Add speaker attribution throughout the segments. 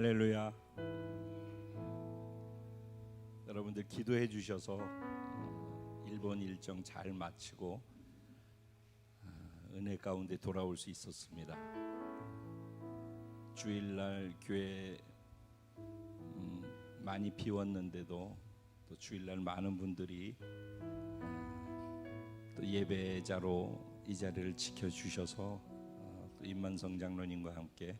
Speaker 1: 할렐루야. 여러분들 기도해 주셔서 일본 일정 잘 마치고 은혜 가운데 돌아올 수 있었습니다. 주일날 교회 많이 비웠는데도 또 주일날 많은 분들이 또 예배자로 이 자리를 지켜주셔서 또 임만성 장로님과 함께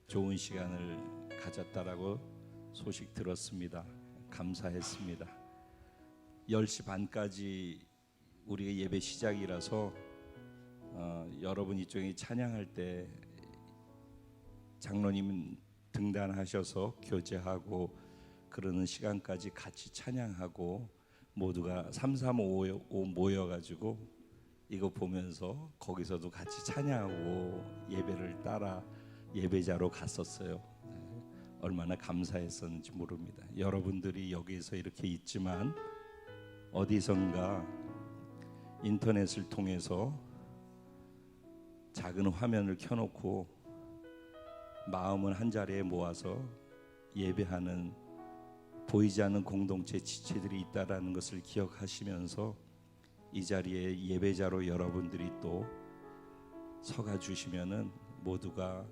Speaker 1: 좋은 시간을 가졌다라고 소식 들었습니다. 감사했습니다. 10시 반까지 우리가 예배 시작이라서 여러분 이쪽에 찬양할 때 장로님 등단하셔서 교제하고 그러는 시간까지 같이 찬양하고 모두가 335 모여가지고 이거 보면서 거기서도 같이 찬양하고 예배를 따라 예배자로 갔었어요. 얼마나 감사했었는지 모릅니다. 여러분들이 여기서 이렇게 있지만 어디선가 인터넷을 통해서 작은 화면을 켜놓고 마음은 한 자리에 모아서 예배하는 보이지 않는 공동체 지체들이 있다라는 것을 기억하시면서 이 자리에 예배자로 여러분들이 또 서가 주시면은 모두가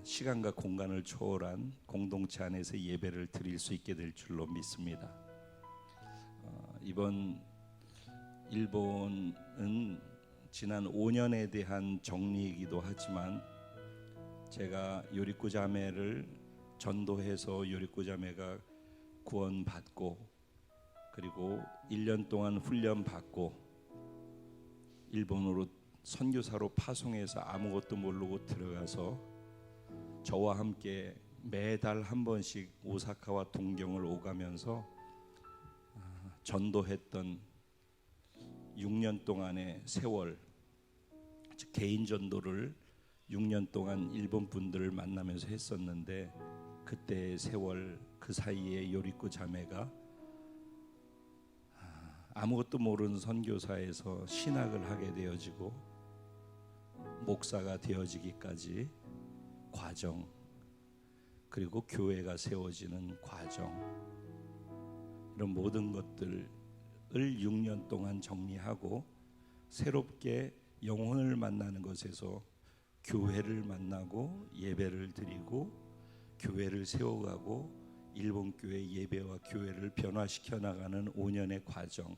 Speaker 1: 시간과 공간을 초월한 공동체 안에서 예배를 드릴 수 있게 될 줄로 믿습니다. 이번 일본은 지난 5년에 대한 정리이기도 하지만 제가 요리코 자매를 전도해서 요리코 자매가 구원받고 그리고 1년 동안 훈련받고 일본으로 선교사로 파송해서 아무것도 모르고 들어가서 저와 함께 매달 한 번씩 오사카와 동경을 오가면서 전도했던 6년 동안의 세월, 즉 개인 전도를 6년 동안 일본 분들을 만나면서 했었는데 그때의 세월 그 사이에 요리코 자매가 아무것도 모르는 선교사에서 신학을 하게 되어지고 목사가 되어지기까지 과정, 그리고 교회가 세워지는 과정, 이런 모든 것들을 6년 동안 정리하고 새롭게 영혼을 만나는 것에서 교회를 만나고 예배를 드리고 교회를 세워가고 일본 교회 예배와 교회를 변화시켜 나가는 5년의 과정,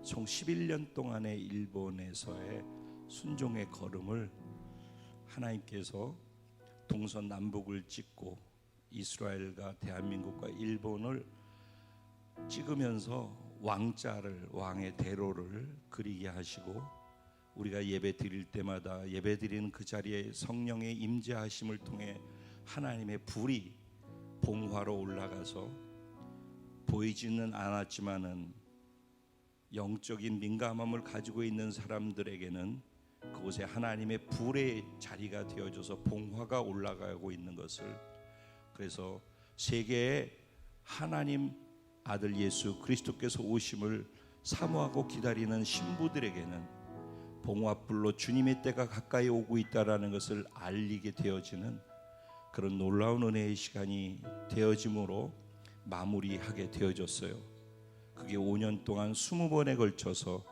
Speaker 1: 총 11년 동안의 일본에서의 순종의 걸음을 하나님께서 동서 남북을 찍고 이스라엘과 대한민국과 일본을 찍으면서 왕의 대로를 그리게 하시고 우리가 예배 드릴 때마다 예배 드리는 그 자리에 성령의 임재하심을 통해 하나님의 불이 봉화로 올라가서 보이지는 않았지만은 영적인 민감함을 가지고 있는 사람들에게는 그곳에 하나님의 불의 자리가 되어져서 봉화가 올라가고 있는 것을, 그래서 세계에 하나님 아들 예수 그리스도께서 오심을 사모하고 기다리는 신부들에게는 봉화불로 주님의 때가 가까이 오고 있다라는 것을 알리게 되어지는 그런 놀라운 은혜의 시간이 되어짐으로 마무리하게 되어졌어요. 그게 5년 동안 20번에 걸쳐서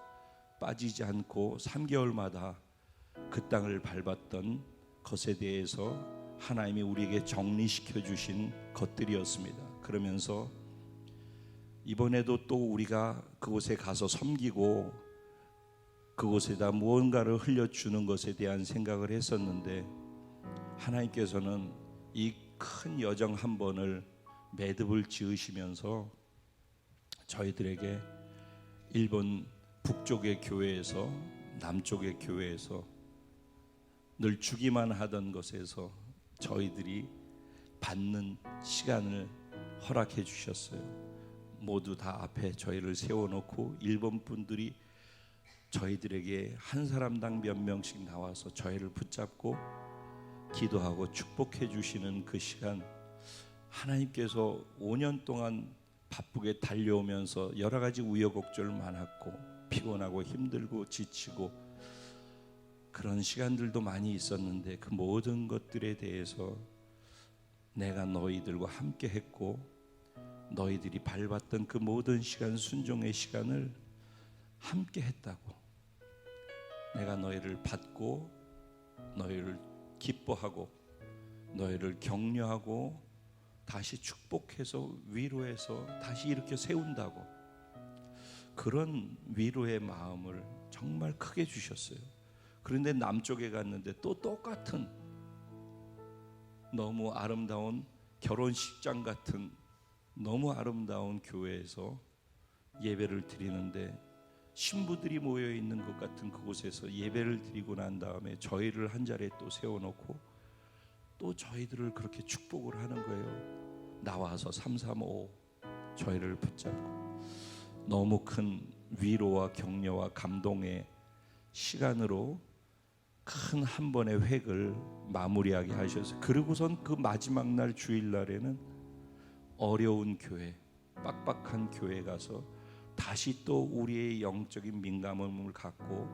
Speaker 1: 빠지지 않고 3개월마다 그 땅을 밟았던 것에 대해서 하나님이 우리에게 정리시켜 주신 것들이었습니다. 그러면서 이번에도 또 우리가 그곳에 가서 섬기고 그곳에다 무언가를 흘려주는 것에 대한 생각을 했었는데 하나님께서는 이 큰 여정 한 번을 매듭을 지으시면서 저희들에게 일본 북쪽의 교회에서 남쪽의 교회에서 늘 주기만 하던 것에서 저희들이 받는 시간을 허락해 주셨어요. 모두 다 앞에 저희를 세워놓고 일본 분들이 저희들에게 한 사람당 몇 명씩 나와서 저희를 붙잡고 기도하고 축복해 주시는 그 시간, 하나님께서 5년 동안 바쁘게 달려오면서 여러 가지 우여곡절 많았고 피곤하고 힘들고 지치고 그런 시간들도 많이 있었는데 그 모든 것들에 대해서 내가 너희들과 함께 했고 너희들이 밟았던 그 모든 시간, 순종의 시간을 함께 했다고. 내가 너희를 받고 너희를 기뻐하고 너희를 격려하고 다시 축복해서 위로해서 다시 일으켜 세운다고. 그런 위로의 마음을 정말 크게 주셨어요. 그런데 남쪽에 갔는데 또 똑같은 너무 아름다운 결혼식장 같은 너무 아름다운 교회에서 예배를 드리는데 신부들이 모여 있는 것 같은 그곳에서 예배를 드리고 난 다음에 저희를 한 자리에 또 세워놓고 또 저희들을 그렇게 축복을 하는 거예요. 나와서 335 저희를 붙잡고. 너무 큰 위로와 격려와 감동의 시간으로 큰 한 번의 획을 마무리하게 하셔서, 그리고선 그 마지막 날 주일날에는 어려운 교회, 빡빡한 교회 가서 다시 또 우리의 영적인 민감함을 갖고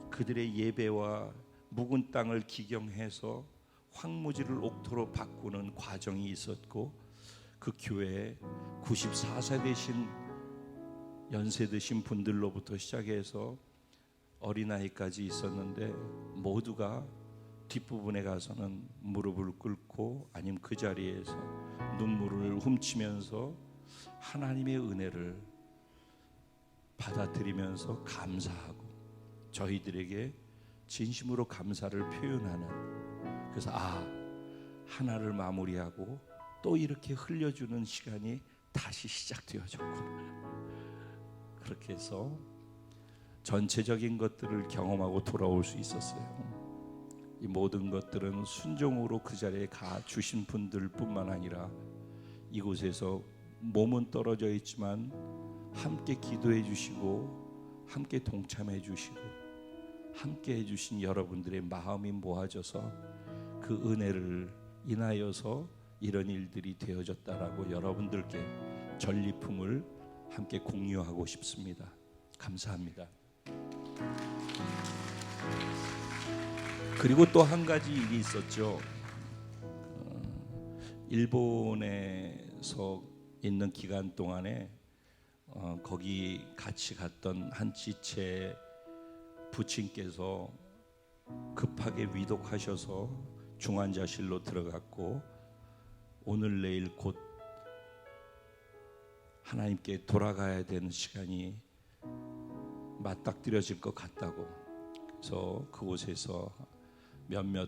Speaker 1: 그들의 예배와 묵은 땅을 기경해서 황무지를 옥토로 바꾸는 과정이 있었고, 그 교회에 94세 되신 연세 드신 분들로부터 시작해서 어린아이까지 있었는데 모두가 뒷부분에 가서는 무릎을 꿇고 아니면 그 자리에서 눈물을 훔치면서 하나님의 은혜를 받아들이면서 감사하고 저희들에게 진심으로 감사를 표현하는, 그래서 하나를 마무리하고 또 이렇게 흘려주는 시간이 다시 시작되어졌구나. 그렇게 해서 전체적인 것들을 경험하고 돌아올 수 있었어요. 이 모든 것들은 순종으로 그 자리에 가 주신 분들뿐만 아니라 이곳에서 몸은 떨어져 있지만 함께 기도해 주시고 함께 동참해 주시고 함께 해 주신 여러분들의 마음이 모아져서 그 은혜를 인하여서 이런 일들이 되어졌다라고 여러분들께 전리품을 함께 공유하고 싶습니다. 감사합니다. 그리고 또 한 가지 일이 있었죠. 일본에서 있는 기간 동안에 거기 같이 갔던 한 지체 부친께서 급하게 위독하셔서 중환자실로 들어갔고 오늘 내일 곧 하나님께 돌아가야 되는 시간이 맞닥뜨려질 것 같다고. 그래서 그곳에서 몇몇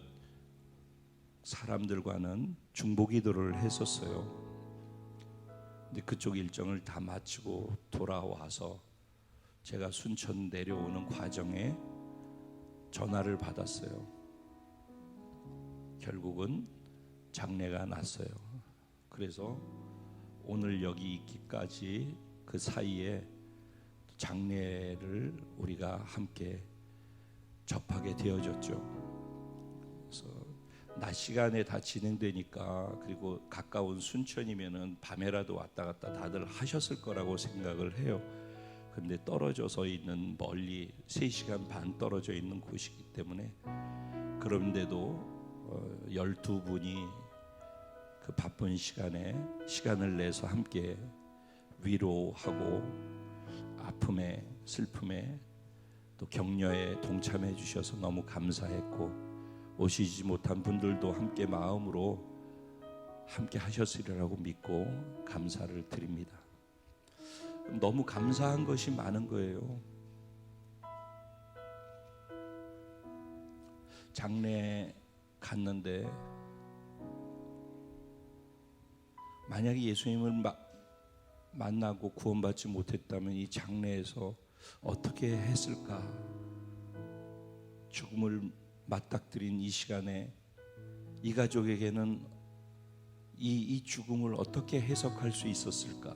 Speaker 1: 사람들과는 중보기도를 했었어요. 근데 그쪽 일정을 다 마치고 돌아와서 제가 순천 내려오는 과정에 전화를 받았어요. 결국은 장례가 났어요. 그래서 오늘 여기 있기까지 그 사이에 장례를 우리가 함께 접하게 되어졌죠. 그래서 낮 시간에 다 진행되니까, 그리고 가까운 순천이면은 밤에라도 왔다 갔다 다들 하셨을 거라고 생각을 해요. 근데 떨어져서 있는 멀리 3시간 반 떨어져 있는 곳이기 때문에, 그런데도 12분이 그 바쁜 시간에 시간을 내서 함께 위로하고 아픔에 슬픔에 또 격려에 동참해 주셔서 너무 감사했고, 오시지 못한 분들도 함께 마음으로 함께 하셨으리라고 믿고 감사를 드립니다. 너무 감사한 것이 많은 거예요. 장례 갔는데 만약에 예수님을 만나고 구원받지 못했다면 이 장례에서 어떻게 했을까? 죽음을 맞닥뜨린 이 시간에 이 가족에게는 이 죽음을 어떻게 해석할 수 있었을까?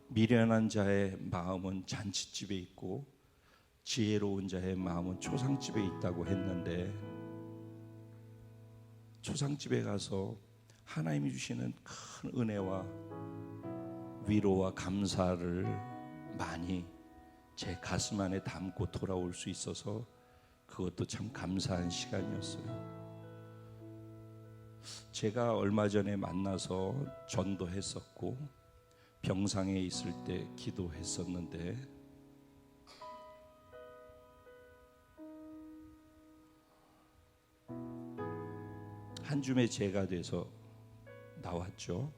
Speaker 1: 미련한 자의 마음은 잔치집에 있고 지혜로운 자의 마음은 초상집에 있다고 했는데, 초상집에 가서 하나님이 주시는 큰 은혜와 위로와 감사를 많이 제 가슴 안에 담고 돌아올 수 있어서 그것도 참 감사한 시간이었어요. 제가 얼마 전에 만나서 전도했었고 병상에 있을 때 기도했었는데 한 줌의 죄가 돼서 나왔죠.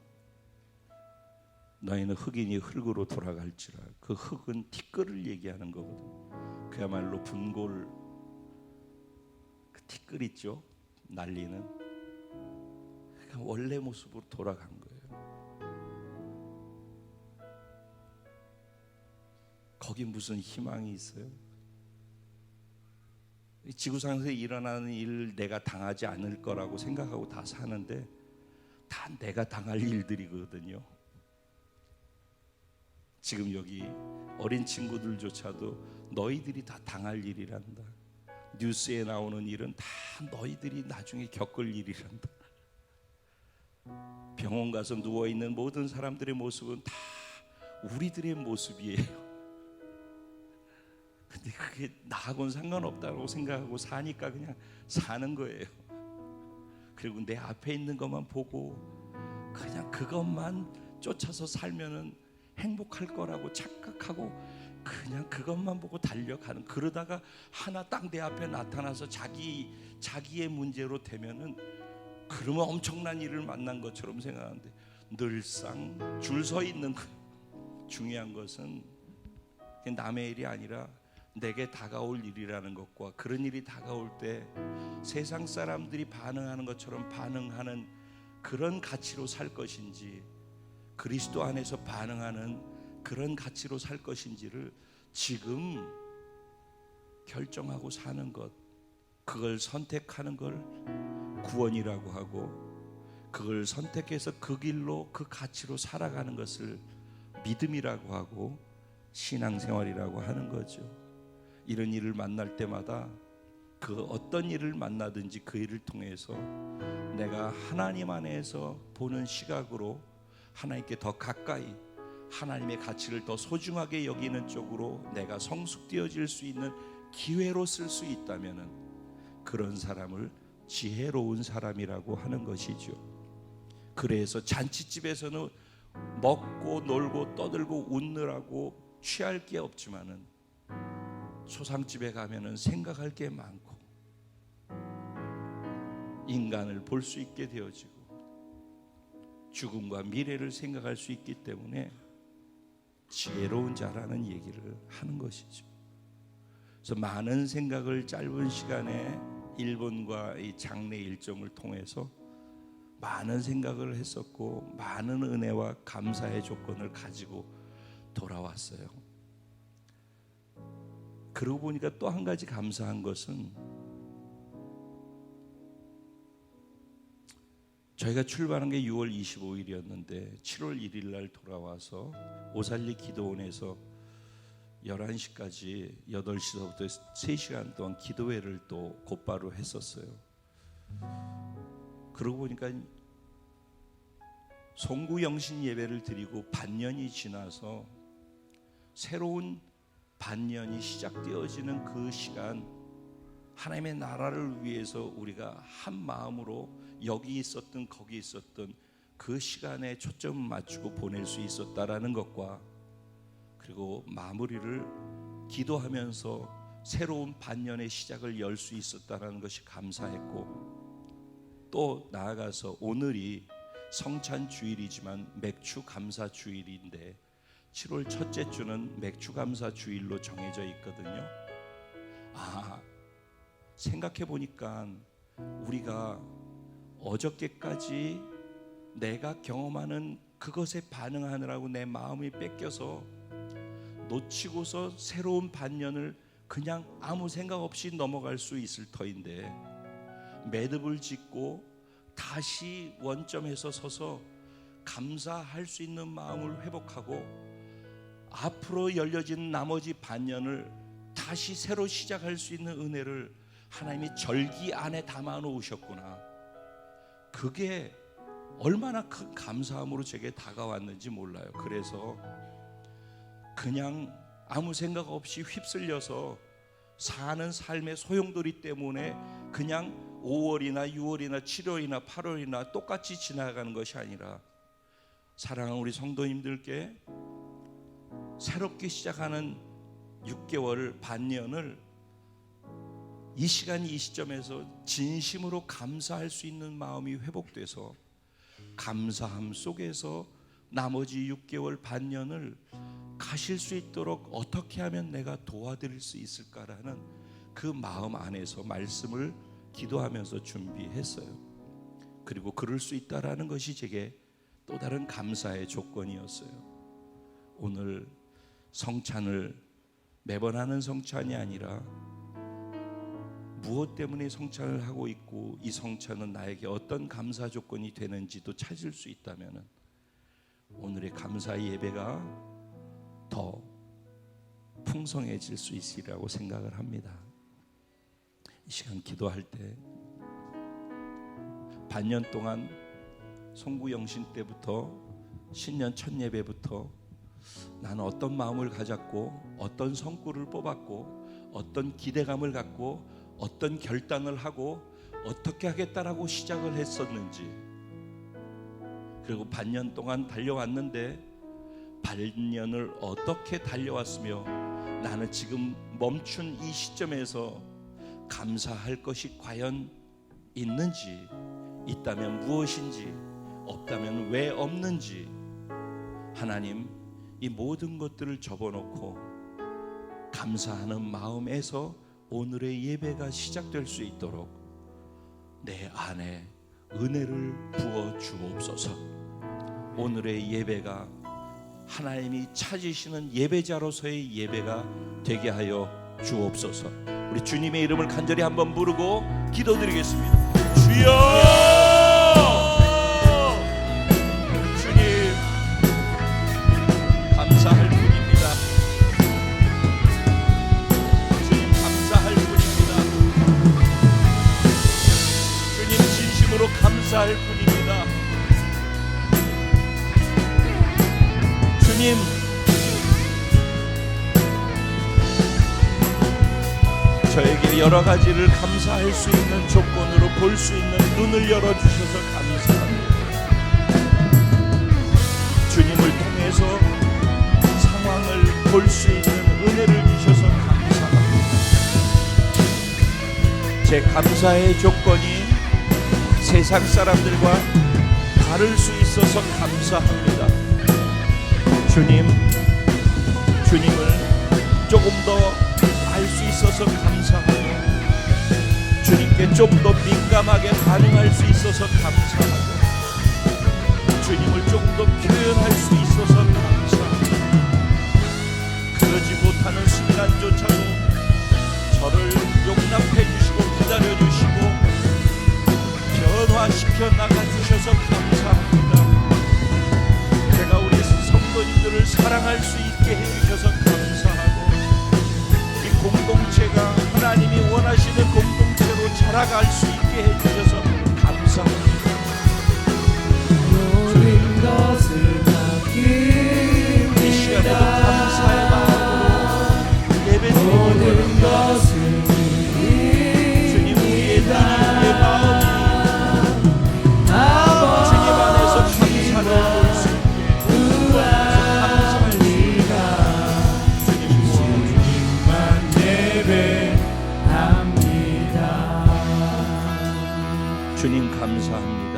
Speaker 1: 너희는 흙이니 흙으로 돌아갈지라. 그 흙은 티끌을 얘기하는 거거든. 그야말로 분골, 그 티끌 있죠, 날리는. 그러니까 원래 모습으로 돌아간 거예요. 거기 무슨 희망이 있어요? 지구상에서 일어나는 일을 내가 당하지 않을 거라고 생각하고 다 사는데 다 내가 당할 일들이거든요. 지금 여기 어린 친구들조차도 너희들이 다 당할 일이란다. 뉴스에 나오는 일은 다 너희들이 나중에 겪을 일이란다. 병원 가서 누워있는 모든 사람들의 모습은 다 우리들의 모습이에요. 근데 그게 나하고는 상관없다고 생각하고 사니까 그냥 사는 거예요. 그리고 내 앞에 있는 것만 보고 그냥 그것만 쫓아서 살면은 행복할 거라고 착각하고 그냥 그것만 보고 달려가는. 그러다가 하나 딱 내 앞에 나타나서 자기의 문제로 되면은 그러면 엄청난 일을 만난 것처럼 생각하는데 늘상 줄 서 있는 거예요. 중요한 것은 남의 일이 아니라 내게 다가올 일이라는 것과 그런 일이 다가올 때 세상 사람들이 반응하는 것처럼 반응하는 그런 가치로 살 것인지 그리스도 안에서 반응하는 그런 가치로 살 것인지를 지금 결정하고 사는 것, 그걸 선택하는 걸 구원이라고 하고 그걸 선택해서 그 길로 그 가치로 살아가는 것을 믿음이라고 하고 신앙생활이라고 하는 거죠. 이런 일을 만날 때마다 그 어떤 일을 만나든지 그 일을 통해서 내가 하나님 안에서 보는 시각으로 하나님께 더 가까이 하나님의 가치를 더 소중하게 여기는 쪽으로 내가 성숙되어질 수 있는 기회로 쓸 수 있다면 그런 사람을 지혜로운 사람이라고 하는 것이죠. 그래서 잔치집에서는 먹고 놀고 떠들고 웃느라고 취할 게 없지만은 소상집에 가면은 생각할 게 많고 인간을 볼 수 있게 되어지고 죽음과 미래를 생각할 수 있기 때문에 지혜로운 자라는 얘기를 하는 것이죠. 그래서 많은 생각을 짧은 시간에 일본과 이 장례 일정을 통해서 많은 생각을 했었고 많은 은혜와 감사의 조건을 가지고 돌아왔어요. 그러고 보니까 또 한 가지 감사한 것은 저희가 출발한 게 6월 25일이었는데 7월 1일 날 돌아와서 오살리 기도원에서 11시까지 8시서부터 3시간 동안 기도회를 또 곧바로 했었어요. 그러고 보니까 송구영신 예배를 드리고 반년이 지나서 새로운 반년이 시작되어지는 그 시간, 하나님의 나라를 위해서 우리가 한 마음으로 여기 있었든 거기 있었든 그 시간에 초점을 맞추고 보낼 수 있었다라는 것과 그리고 마무리를 기도하면서 새로운 반년의 시작을 열 수 있었다라는 것이 감사했고 또 나아가서 오늘이 성찬 주일이지만 맥주 감사 주일인데 7월 첫째 주는 맥주 감사 주일로 정해져 있거든요. 생각해 보니까 우리가 어저께까지 내가 경험하는 그것에 반응하느라고 내 마음이 뺏겨서 놓치고서 새로운 반년을 그냥 아무 생각 없이 넘어갈 수 있을 터인데 매듭을 짓고 다시 원점에서 서서 감사할 수 있는 마음을 회복하고 앞으로 열려진 나머지 반년을 다시 새로 시작할 수 있는 은혜를 하나님이 절기 안에 담아 놓으셨구나. 그게 얼마나 큰 감사함으로 제게 다가왔는지 몰라요. 그래서 그냥 아무 생각 없이 휩쓸려서 사는 삶의 소용돌이 때문에 그냥 5월이나 6월이나 7월이나 8월이나 똑같이 지나가는 것이 아니라 사랑하는 우리 성도님들께 새롭게 시작하는 6개월 반년을 이 시간 이 시점에서 진심으로 감사할 수 있는 마음이 회복돼서 감사함 속에서 나머지 6개월 반년을 가실 수 있도록 어떻게 하면 내가 도와드릴 수 있을까라는 그 마음 안에서 말씀을 기도하면서 준비했어요. 그리고 그럴 수 있다라는 것이 제게 또 다른 감사의 조건이었어요. 오늘 성찬을 매번 하는 성찬이 아니라 무엇 때문에 성찬을 하고 있고 이 성찬은 나에게 어떤 감사 조건이 되는지도 찾을 수 있다면 오늘의 감사 예배가 더 풍성해질 수 있으리라고 생각을 합니다. 이 시간 기도할 때 반년 동안 송구영신 때부터 신년 첫 예배부터 나는 어떤 마음을 가졌고 어떤 성구를 뽑았고 어떤 기대감을 갖고 어떤 결단을 하고 어떻게 하겠다라고 시작을 했었는지, 그리고 반년 동안 달려왔는데 반년을 어떻게 달려왔으며 나는 지금 멈춘 이 시점에서 감사할 것이 과연 있는지, 있다면 무엇인지, 없다면 왜 없는지, 하나님 이 모든 것들을 접어놓고 감사하는 마음에서 오늘의 예배가 시작될 수 있도록 내 안에 은혜를 부어 주옵소서. 오늘의 예배가 하나님이 찾으시는 예배자로서의 예배가 되게 하여 주옵소서. 우리 주님의 이름을 간절히 한번 부르고 기도드리겠습니다. 주여! 주님 감사할 뿐입니다. 주님 감사할 뿐입니다. 주님 진심으로 감사할 뿐입니다. 주님 저에게 여러 가지를 감사할 수 있는 조건으로 볼 수 있는 눈을 열어주셔서 감사합니다. 주님을 통해서 상황을 볼 수 있는 은혜를 주셔서 감사합니다. 제 감사의 조건이 세상 사람들과 다를 수 있어서 감사합니다. 주님을 조금 더 알 수 있어서 감사하고 주님께 좀 더 민감하게 반응할 수 있어서 감사하고 주님을 조금 더 표현할 수 있어서 감사하고 그러지 못하는 순간조차도 저를 용납해 주시고 기다려 주시고 변화시켜 나가 주셔서 감사합니다. 제가 우리 성도님들을 사랑할 수 있게 해 주셔서 감사하고 이 공동체가 하나님이 원하시는 공동체로 자라갈 수 있게 해 주셔서 감사합니다.
Speaker 2: 모든 것을
Speaker 1: 이 시간에도 감사의 마음으로 예배드리는 것을 주님 우리의 믿음의 마음이 주님 안에서 감사를 볼 수 있게 감사할
Speaker 2: 주님만 예배합니다.
Speaker 1: 주님 감사합니다.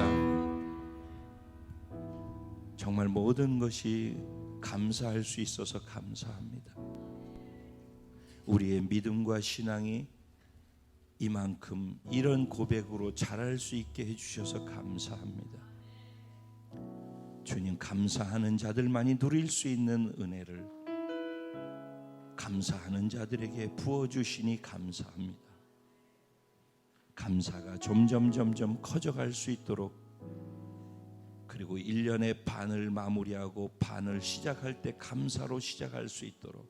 Speaker 1: 정말 모든 것이 감사할 수 있어서 감사합니다. 우리의 믿음과 신앙이 이만큼 이런 고백으로 자랄 수 있게 해주셔서 감사합니다. 주님 감사하는 자들만이 누릴 수 있는 은혜를 감사하는 자들에게 부어주시니 감사합니다. 감사가 점점 커져갈 수 있도록, 그리고 1년의 반을 마무리하고 반을 시작할 때 감사로 시작할 수 있도록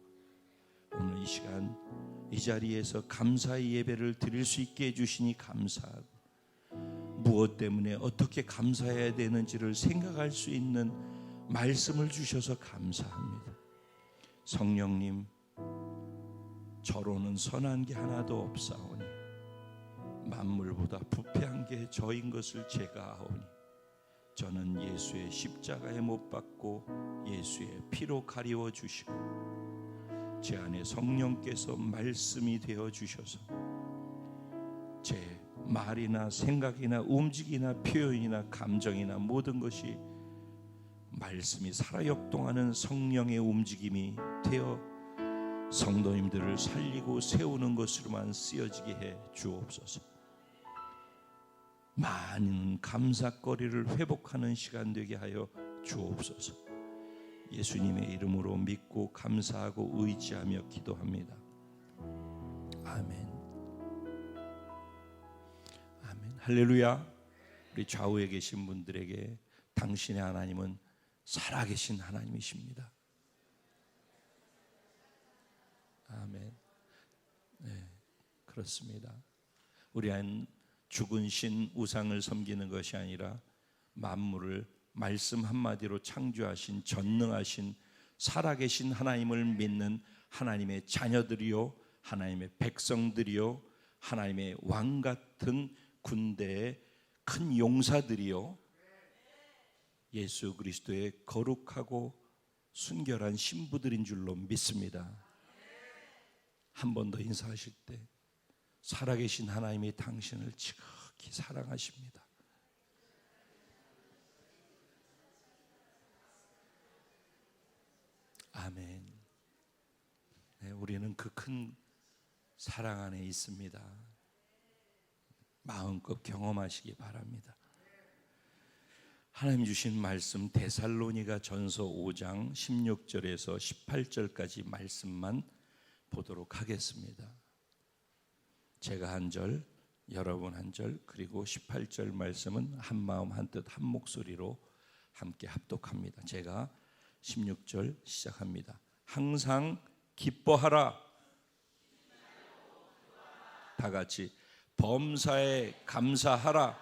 Speaker 1: 오늘 이 시간 이 자리에서 감사의 예배를 드릴 수 있게 해주시니 감사하고 무엇 때문에 어떻게 감사해야 되는지를 생각할 수 있는 말씀을 주셔서 감사합니다. 성령님 저로는 선한 게 하나도 없사오니 만물보다 부패한 게 저인 것을 제가 아오니 저는 예수의 십자가에 못 박고 예수의 피로 가리워 주시고 제 안에 성령께서 말씀이 되어 주셔서 제 말이나 생각이나 움직이나 표현이나 감정이나 모든 것이 말씀이 살아 역동하는 성령의 움직임이 되어 성도님들을 살리고 세우는 것으로만 쓰여지게 해 주옵소서. 많은 감사거리를 회복하는 시간 되게 하여 주옵소서. 예수님의 이름으로 믿고 감사하고 의지하며 기도합니다. 아멘. 아멘. 할렐루야. 우리 좌우에 계신 분들에게 당신의 하나님은 살아계신 하나님이십니다. 아멘. 네, 그렇습니다. 우리 안 죽은 신 우상을 섬기는 것이 아니라 만물을 말씀 한마디로 창조하신 전능하신 살아계신 하나님을 믿는 하나님의 자녀들이요, 하나님의 백성들이요, 하나님의 왕 같은 군대의 큰 용사들이요, 예수 그리스도의 거룩하고 순결한 신부들인 줄로 믿습니다. 한 번 더 인사하실 때 살아계신 하나님이 당신을 지극히 사랑하십니다. 아멘. 네, 우리는 그 큰 사랑 안에 있습니다. 마음껏 경험하시기 바랍니다. 하나님 주신 말씀 데살로니가 전서 5장 16절에서 18절까지 말씀만 보도록 하겠습니다. 제가 한 절, 여러분 한 절, 그리고 18절 말씀은 한 마음 한 뜻 한 목소리로 함께 합독합니다. 제가 16절 시작합니다. 항상 기뻐하라. 다 같이 범사에 감사하라.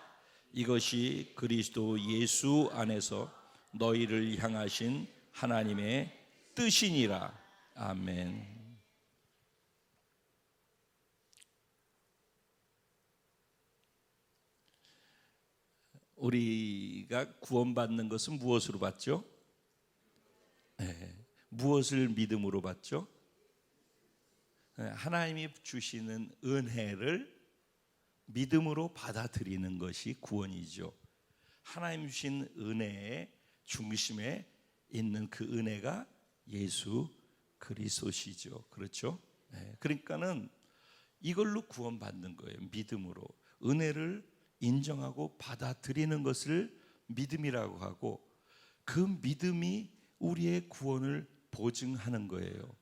Speaker 1: 이것이 그리스도 예수 안에서 너희를 향하신 하나님의 뜻이니라. 아멘. 우리가 구원받는 것은 무엇으로 받죠? 네. 무엇을 믿음으로 받죠? 네. 하나님이 주시는 은혜를 믿음으로 받아들이는 것이 구원이죠. 하나님 주신 은혜의 중심에 있는 그 은혜가 예수 그리스도시죠. 그렇죠? 네. 그러니까는 이걸로 구원받는 거예요. 믿음으로 은혜를 인정하고 받아들이는 것을 믿음이라고 하고, 그 믿음이 우리의 구원을 보증하는 거예요.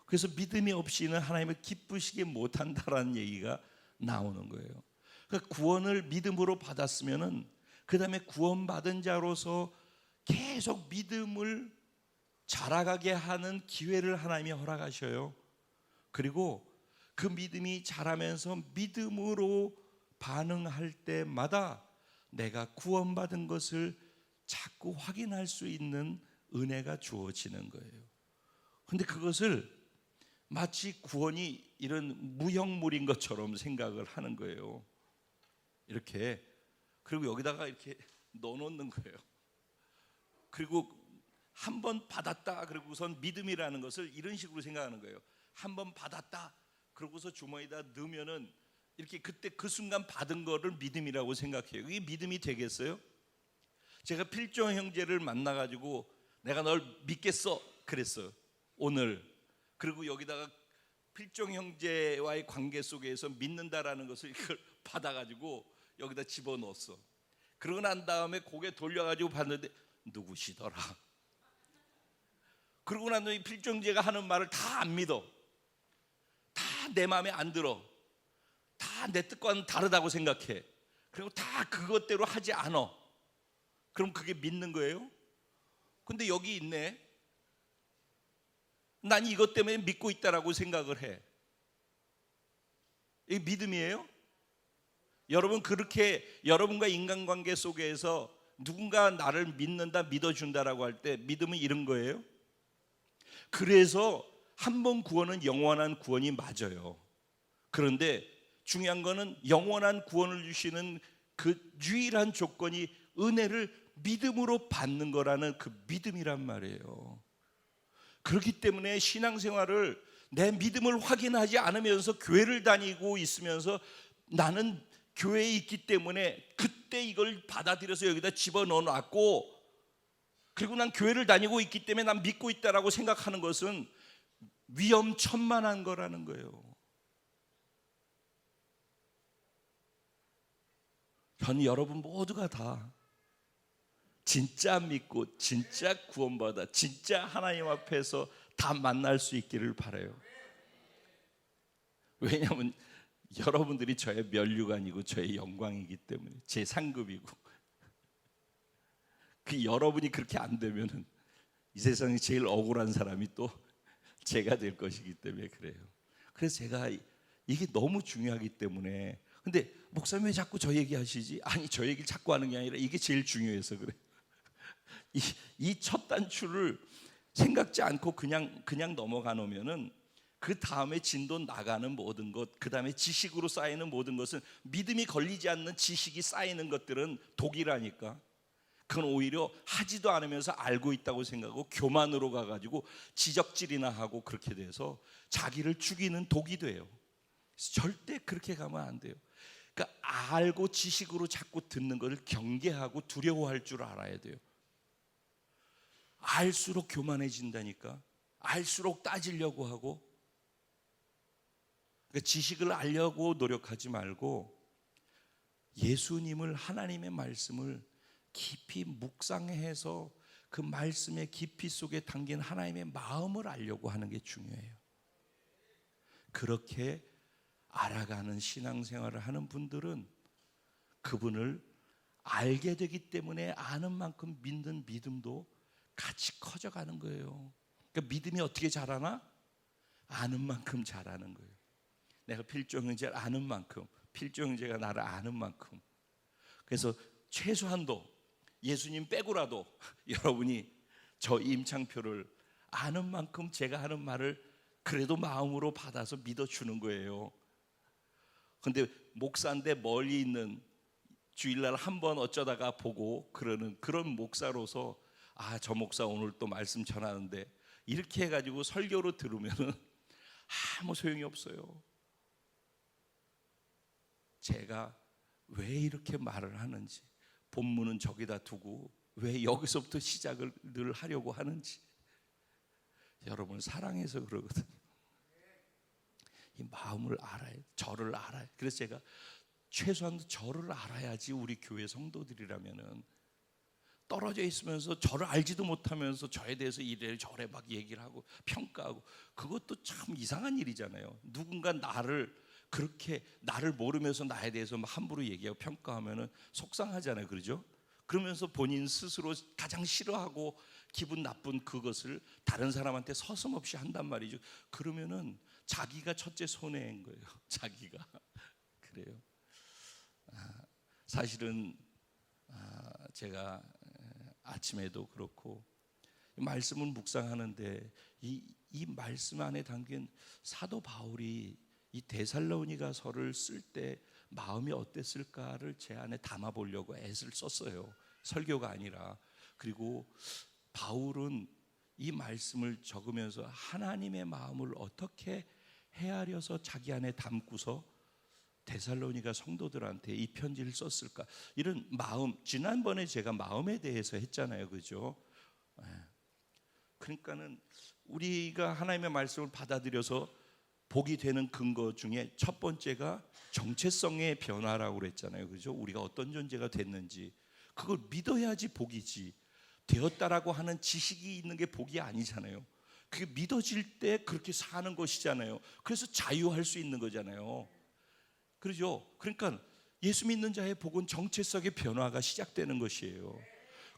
Speaker 1: 그래서 믿음이 없이는 하나님을 기쁘시게 못한다라는 얘기가 나오는 거예요. 그러니까 구원을 믿음으로 받았으면은 그 다음에 구원받은 자로서 계속 믿음을 자라가게 하는 기회를 하나님이 허락하셔요. 그리고 그 믿음이 자라면서 믿음으로 반응할 때마다 내가 구원받은 것을 자꾸 확인할 수 있는 은혜가 주어지는 거예요. 근데 그것을 마치 구원이 이런 무형물인 것처럼 생각을 하는 거예요. 이렇게. 그리고 여기다가 이렇게 넣어놓는 거예요. 그리고 한 번 받았다 그러고선 믿음이라는 것을 이런 식으로 생각하는 거예요. 한 번 받았다 그러고서 주머니에다 넣으면은 이렇게 그때 그 순간 받은 거를 믿음이라고 생각해요. 이게 믿음이 되겠어요? 제가 필종 형제를 만나가지고 내가 널 믿겠어 그랬어요. 오늘. 그리고 여기다가 필종 형제와의 관계 속에서 믿는다라는 것을 이걸 받아가지고 여기다 집어넣었어. 그러고 난 다음에 고개 돌려가지고 봤는데 누구시더라. 그러고 난 다음에 필종 형제가 하는 말을 다 안 믿어. 다 내 마음에 안 들어. 다 내 뜻과는 다르다고 생각해. 그리고 다 그것대로 하지 않아. 그럼 그게 믿는 거예요? 근데 여기 있네. 난 이것 때문에 믿고 있다라고 생각을 해. 이게 믿음이에요? 여러분, 그렇게 여러분과 인간관계 속에서 누군가 나를 믿는다, 믿어준다라고 할 때 믿음은 이런 거예요. 그래서 한 번 구원은 영원한 구원이 맞아요. 그런데 중요한 거는 영원한 구원을 주시는 그 유일한 조건이 은혜를 믿음으로 받는 거라는 그 믿음이란 말이에요. 그렇기 때문에 신앙생활을 내 믿음을 확인하지 않으면서 교회를 다니고 있으면서 나는 교회에 있기 때문에 그때 이걸 받아들여서 여기다 집어넣어 놨고, 그리고 난 교회를 다니고 있기 때문에 난 믿고 있다라고 생각하는 것은 위험천만한 거라는 거예요. 저는 여러분 모두가 다 진짜 믿고 진짜 구원받아 진짜 하나님 앞에서 다 만날 수 있기를 바라요. 왜냐하면 여러분들이 저의 면류관이고 저의 영광이기 때문에, 제 상급이고, 그 여러분이 그렇게 안 되면은 이 세상에 제일 억울한 사람이 또 제가 될 것이기 때문에 그래요. 그래서 제가 이게 너무 중요하기 때문에. 근데 목사님 왜 자꾸 저 얘기하시지? 아니, 저 얘기를 자꾸 하는 게 아니라 이게 제일 중요해서 그래. 이 첫 단추를 생각지 않고 그냥 넘어가 놓으면은 그 다음에 진도 나가는 모든 것, 그 다음에 지식으로 쌓이는 모든 것은, 믿음이 걸리지 않는 지식이 쌓이는 것들은 독이라니까. 그건 오히려 하지도 않으면서 알고 있다고 생각하고 교만으로 가가지고 지적질이나 하고 그렇게 돼서 자기를 죽이는 독이 돼요. 절대 그렇게 가면 안 돼요. 그러니까 알고 지식으로 자꾸 듣는 것을 경계하고 두려워할 줄 알아야 돼요. 알수록 교만해진다니까. 알수록 따지려고 하고. 그러니까 지식을 알려고 노력하지 말고 예수님을, 하나님의 말씀을 깊이 묵상해서 그 말씀의 깊이 속에 담긴 하나님의 마음을 알려고 하는 게 중요해요. 그렇게 알아가는 신앙생활을 하는 분들은 그분을 알게 되기 때문에 아는 만큼 믿는 믿음도 같이 커져가는 거예요. 그러니까 믿음이 어떻게 자라나? 아는 만큼 자라는 거예요. 내가 필조 형제를 아는 만큼, 필조 형제가 나를 아는 만큼. 그래서 최소한도 예수님 빼고라도 여러분이 저 임창표를 아는 만큼 제가 하는 말을 그래도 마음으로 받아서 믿어주는 거예요. 근데 목사인데 멀리 있는, 주일날 한번 어쩌다가 보고 그러는 그런 목사로서, 아, 저 목사 오늘 또 말씀 전하는데 이렇게 해가지고 설교로 들으면은 아무 소용이 없어요. 제가 왜 이렇게 말을 하는지, 본문은 저기다 두고 왜 여기서부터 시작을 늘 하려고 하는지, 여러분 사랑해서 그러거든요. 이 마음을 알아야, 저를 알아야. 그래서 제가 최소한 저를 알아야지 우리 교회 성도들이라면은, 떨어져 있으면서 저를 알지도 못하면서 저에 대해서 이래 저래 막 얘기를 하고 평가하고, 그것도 참 이상한 일이잖아요. 누군가 나를 그렇게, 나를 모르면서 나에 대해서 막 함부로 얘기하고 평가하면은 속상하잖아요. 그러죠? 그러면서 본인 스스로 가장 싫어하고 기분 나쁜 그것을 다른 사람한테 서슴없이 한단 말이죠. 그러면은 자기가 첫째 손해인 거예요. 자기가. 그래요. 사실은 제가 아침에도 그렇고 말씀을 묵상하는데 이 말씀 안에 담긴 사도 바울이 이 데살로니가서를 쓸 때 마음이 어땠을까를 제 안에 담아 보려고 애를 썼어요. 설교가 아니라. 그리고 바울은 이 말씀을 적으면서 하나님의 마음을 어떻게 헤아려서 자기 안에 담고서 데살로니가 성도들한테 이 편지를 썼을까, 이런 마음. 지난번에 제가 마음에 대해서 했잖아요. 그죠? 그러니까는 우리가 하나님의 말씀을 받아들여서 복이 되는 근거 중에 첫 번째가 정체성의 변화라고 그랬잖아요. 그죠? 우리가 어떤 존재가 됐는지 그걸 믿어야지 복이지, 되었다라고 하는 지식이 있는 게 복이 아니잖아요. 그게 믿어질 때 그렇게 사는 것이잖아요. 그래서 자유할 수 있는 거잖아요. 그렇죠? 그러니까 예수 믿는 자의 복은 정체성의 변화가 시작되는 것이에요.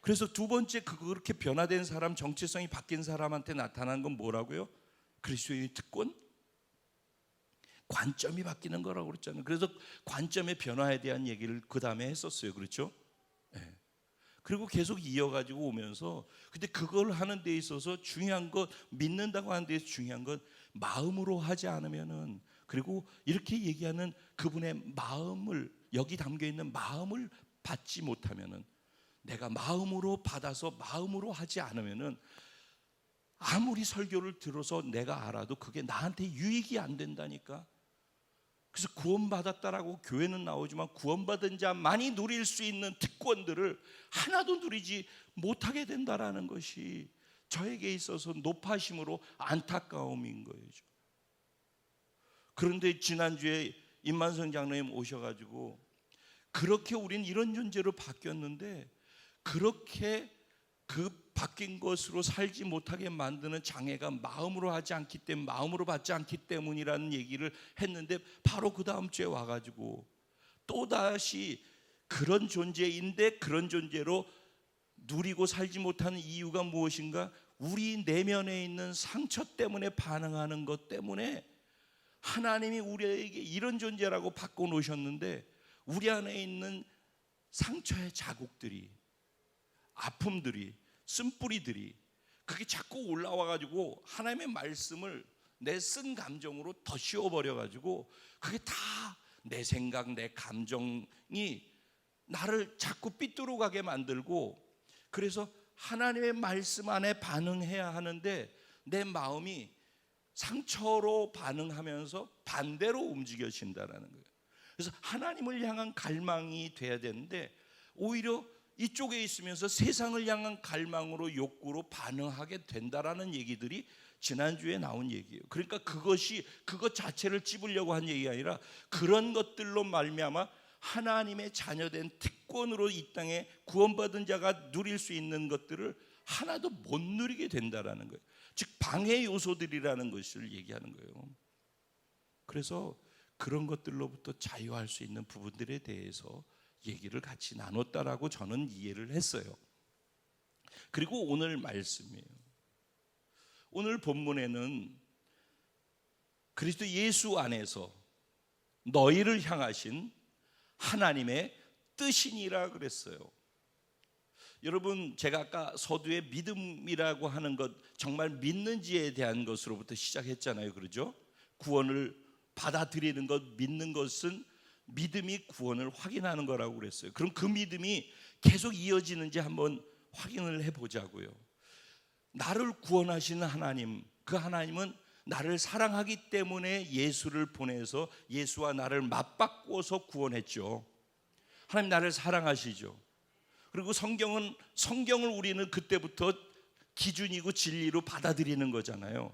Speaker 1: 그래서 두 번째, 그렇게 변화된 사람, 정체성이 바뀐 사람한테 나타난 건 뭐라고요? 그리스도의 특권? 관점이 바뀌는 거라고 그랬잖아요. 그래서 관점의 변화에 대한 얘기를 그 다음에 했었어요. 그렇죠? 네. 그리고 계속 이어가지고 오면서, 근데 그걸 하는 데 있어서 중요한 것, 믿는다고 하는 데 있어서 중요한 건 마음으로 하지 않으면은, 그리고 이렇게 얘기하는 그분의 마음을, 여기 담겨 있는 마음을 받지 못하면은, 내가 마음으로 받아서 마음으로 하지 않으면은 아무리 설교를 들어서 내가 알아도 그게 나한테 유익이 안 된다니까. 그래서 구원받았다라고 교회는 나오지만 구원받은 자만이 누릴 수 있는 특권들을 하나도 누리지 못하게 된다라는 것이 저에게 있어서 높아심으로 안타까움인 거예요. 그런데 지난주에 임만성 장로님 오셔가지고, 그렇게 우린 이런 존재로 바뀌었는데 그렇게 그 바뀐 것으로 살지 못하게 만드는 장애가 마음으로 하지 않기 때문, 마음으로 받지 않기 때문이라는 얘기를 했는데, 바로 그 다음 주에 와가지고 또다시 그런 존재인데 그런 존재로 누리고 살지 못하는 이유가 무엇인가? 우리 내면에 있는 상처 때문에 반응하는 것 때문에 하나님이 우리에게 이런 존재라고 바꿔놓으셨는데, 우리 안에 있는 상처의 자국들이, 아픔들이, 쓴뿌리들이, 그게 자꾸 올라와가지고 하나님의 말씀을 내 쓴 감정으로 더 씌워버려가지고, 그게 다 내 생각, 내 감정이 나를 자꾸 삐뚤어가게 만들고, 그래서 하나님의 말씀 안에 반응해야 하는데 내 마음이 상처로 반응하면서 반대로 움직여진다는 거예요. 그래서 하나님을 향한 갈망이 돼야 되는데 오히려 이쪽에 있으면서 세상을 향한 갈망으로, 욕구로 반응하게 된다라는 얘기들이 지난주에 나온 얘기예요. 그러니까 그것 자체를 찝으려고 한 얘기가 아니라, 그런 것들로 말미암아 하나님의 자녀된 특권으로 이 땅에 구원받은 자가 누릴 수 있는 것들을 하나도 못 누리게 된다라는 거예요. 즉 방해 요소들이라는 것을 얘기하는 거예요. 그래서 그런 것들로부터 자유할 수 있는 부분들에 대해서 얘기를 같이 나눴다라고 저는 이해를 했어요. 그리고 오늘 말씀이에요. 오늘 본문에는 그리스도 예수 안에서 너희를 향하신 하나님의 뜻이니라 그랬어요. 여러분, 제가 아까 서두에 믿음이라고 하는 것, 정말 믿는지에 대한 것으로부터 시작했잖아요. 그렇죠? 구원을 받아들이는 것, 믿는 것은 믿음이 구원을 확인하는 거라고 그랬어요. 그럼 그 믿음이 계속 이어지는지 한번 확인을 해보자고요. 나를 구원하시는 하나님, 그 하나님은 나를 사랑하기 때문에 예수를 보내서 예수와 나를 맞바꿔서 구원했죠. 하나님 나를 사랑하시죠. 그리고 성경을 우리는 그때부터 기준이고 진리로 받아들이는 거잖아요.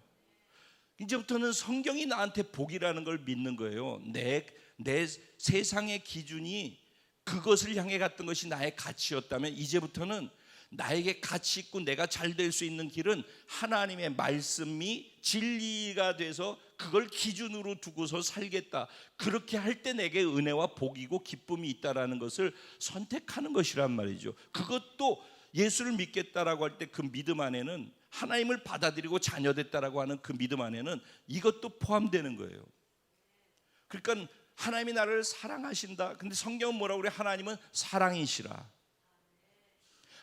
Speaker 1: 이제부터는 성경이 나한테 복이라는 걸 믿는 거예요. 내 세상의 기준이 그것을 향해 갔던 것이 나의 가치였다면, 이제부터는 나에게 가치 있고 내가 잘 될 수 있는 길은 하나님의 말씀이 진리가 돼서 그걸 기준으로 두고서 살겠다. 그렇게 할 때 내게 은혜와 복이고 기쁨이 있다라는 것을 선택하는 것이란 말이죠. 그것도 예수를 믿겠다라고 할 때 그 믿음 안에는, 하나님을 받아들이고 자녀됐다라고 하는 그 믿음 안에는 이것도 포함되는 거예요. 그러니까 하나님이 나를 사랑하신다. 근데 성경은 뭐라고 그래? 하나님은 사랑이시라.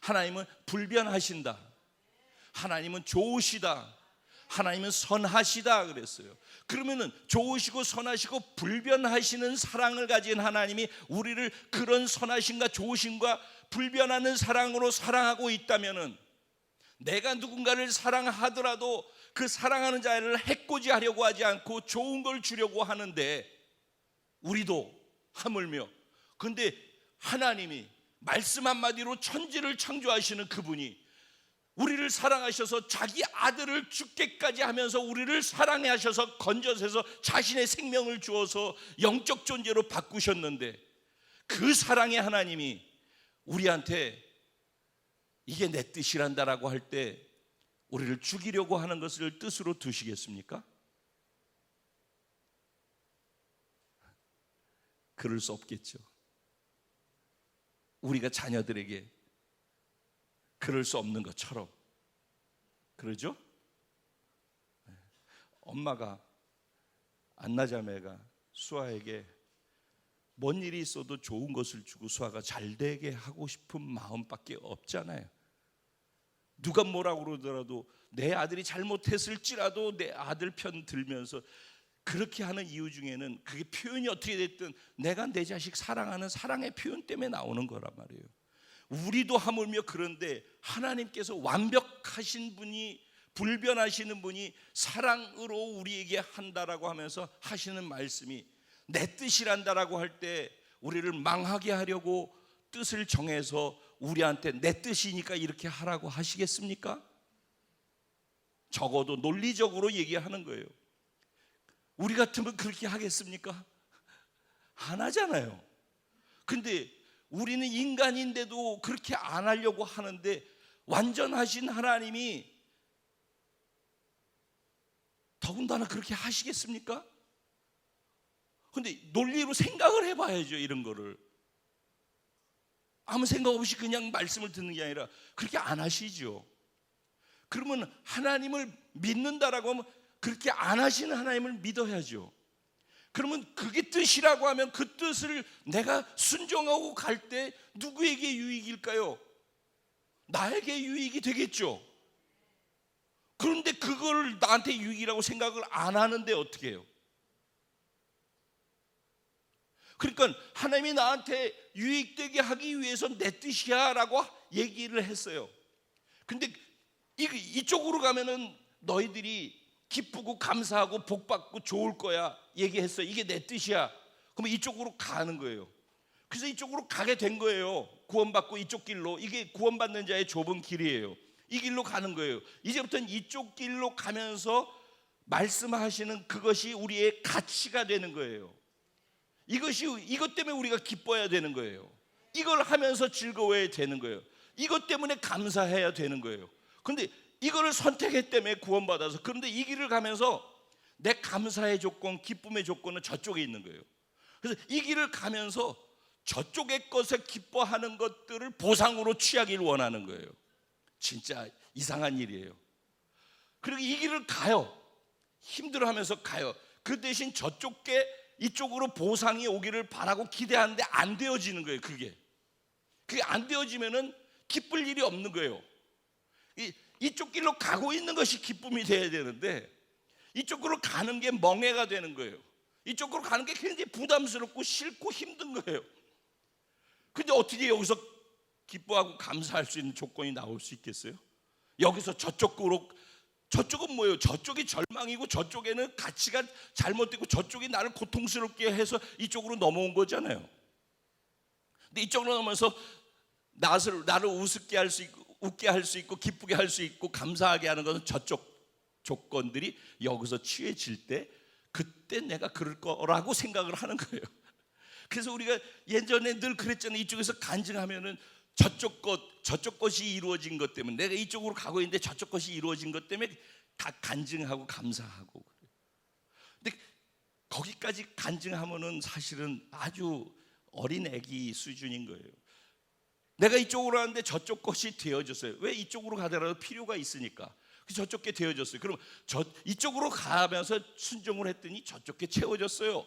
Speaker 1: 하나님은 불변하신다. 하나님은 좋으시다. 하나님은 선하시다 그랬어요. 그러면은 좋으시고 선하시고 불변하시는 사랑을 가진 하나님이 우리를 그런 선하심과 좋으심과 불변하는 사랑으로 사랑하고 있다면은, 내가 누군가를 사랑하더라도 그 사랑하는 자를 해코지하려고 하지 않고 좋은 걸 주려고 하는데, 우리도 하물며, 근데 하나님이 말씀 한마디로 천지를 창조하시는 그분이 우리를 사랑하셔서 자기 아들을 죽게까지 하면서 우리를 사랑해 하셔서 건져서 자신의 생명을 주어서 영적 존재로 바꾸셨는데, 그 사랑의 하나님이 우리한테 이게 내 뜻이란다라고 할 때 우리를 죽이려고 하는 것을 뜻으로 두시겠습니까? 그럴 수 없겠죠. 우리가 자녀들에게 그럴 수 없는 것처럼. 그러죠? 엄마가, 안나자매가 수아에게 뭔 일이 있어도 좋은 것을 주고 수아가 잘 되게 하고 싶은 마음밖에 없잖아요. 누가 뭐라고 그러더라도 내 아들이 잘못했을지라도 내 아들 편 들면서 그렇게 하는 이유 중에는 그게 표현이 어떻게 됐든 내가 내 자식 사랑하는 사랑의 표현 때문에 나오는 거란 말이에요. 우리도 하물며 그런데 하나님께서 완벽하신 분이, 불변하시는 분이 사랑으로 우리에게 한다라고 하면서 하시는 말씀이 내 뜻이란다라고 할 때 우리를 망하게 하려고 뜻을 정해서 우리한테 내 뜻이니까 이렇게 하라고 하시겠습니까? 적어도 논리적으로 얘기하는 거예요. 우리 같으면 그렇게 하겠습니까? 안 하잖아요. 근데 우리는 인간인데도 그렇게 안 하려고 하는데 완전하신 하나님이 더군다나 그렇게 하시겠습니까? 근데 논리로 생각을 해봐야죠. 이런 거를 아무 생각 없이 그냥 말씀을 듣는 게 아니라 그렇게 안 하시죠. 그러면 하나님을 믿는다라고 하면 그렇게 안 하시는 하나님을 믿어야죠. 그러면 그게 뜻이라고 하면 그 뜻을 내가 순종하고 갈 때 누구에게 유익일까요? 나에게 유익이 되겠죠. 그런데 그걸 나한테 유익이라고 생각을 안 하는데 어떻게 해요? 그러니까 하나님이 나한테 유익되게 하기 위해서 내 뜻이야 라고 얘기를 했어요. 근데 이쪽으로 가면은 너희들이 기쁘고 감사하고 복받고 좋을 거야 얘기했어요. 이게 내 뜻이야. 그러면 이쪽으로 가는 거예요. 그래서 이쪽으로 가게 된 거예요. 구원받고 이쪽 길로. 이게 구원받는 자의 좁은 길이에요. 이 길로 가는 거예요. 이제부터는 이쪽 길로 가면서 말씀하시는 그것이 우리의 가치가 되는 거예요. 이것 때문에 우리가 기뻐해야 되는 거예요. 이걸 하면서 즐거워야 되는 거예요. 이것 때문에 감사해야 되는 거예요. 그런데 이거를 선택했기 때문에 구원받아서, 그런데 이 길을 가면서 내 감사의 조건, 기쁨의 조건은 저쪽에 있는 거예요. 그래서 이 길을 가면서 저쪽의 것에 기뻐하는 것들을 보상으로 취하기를 원하는 거예요. 진짜 이상한 일이에요. 그리고 이 길을 가요. 힘들어하면서 가요. 그 대신 저쪽에 이쪽으로 보상이 오기를 바라고 기대하는데 안 되어지는 거예요. 그게 안 되어지면은 기쁠 일이 없는 거예요. 이쪽 길로 가고 있는 것이 기쁨이 돼야 되는데 이쪽으로 가는 게 멍해가 되는 거예요. 이쪽으로 가는 게 굉장히 부담스럽고 싫고 힘든 거예요. 근데 어떻게 여기서 기뻐하고 감사할 수 있는 조건이 나올 수 있겠어요? 여기서 저쪽으로, 저쪽은 뭐예요? 저쪽이 절망이고 저쪽에는 가치가 잘못되고 저쪽이 나를 고통스럽게 해서 이쪽으로 넘어온 거잖아요. 근데 이쪽으로 넘어서 나를 우습게 할 수 있고, 웃게 할 수 있고, 기쁘게 할 수 있고, 감사하게 하는 것은 저쪽 조건들이 여기서 취해질 때 그때 내가 그럴 거라고 생각을 하는 거예요. 그래서 우리가 예전에 늘 그랬잖아요. 이쪽에서 간증하면은 저쪽 것이 이루어진 것 때문에, 내가 이쪽으로 가고 있는데 저쪽 것이 이루어진 것 때문에 다 간증하고 감사하고 그래요. 근데 거기까지 간증하면은 사실은 아주 어린 애기 수준인 거예요. 내가 이쪽으로 가는데 저쪽 것이 되어졌어요. 왜? 이쪽으로 가더라도 필요가 있으니까. 저쪽 게 되어졌어요. 그럼 이쪽으로 가면서 순종을 했더니 저쪽 게 채워졌어요.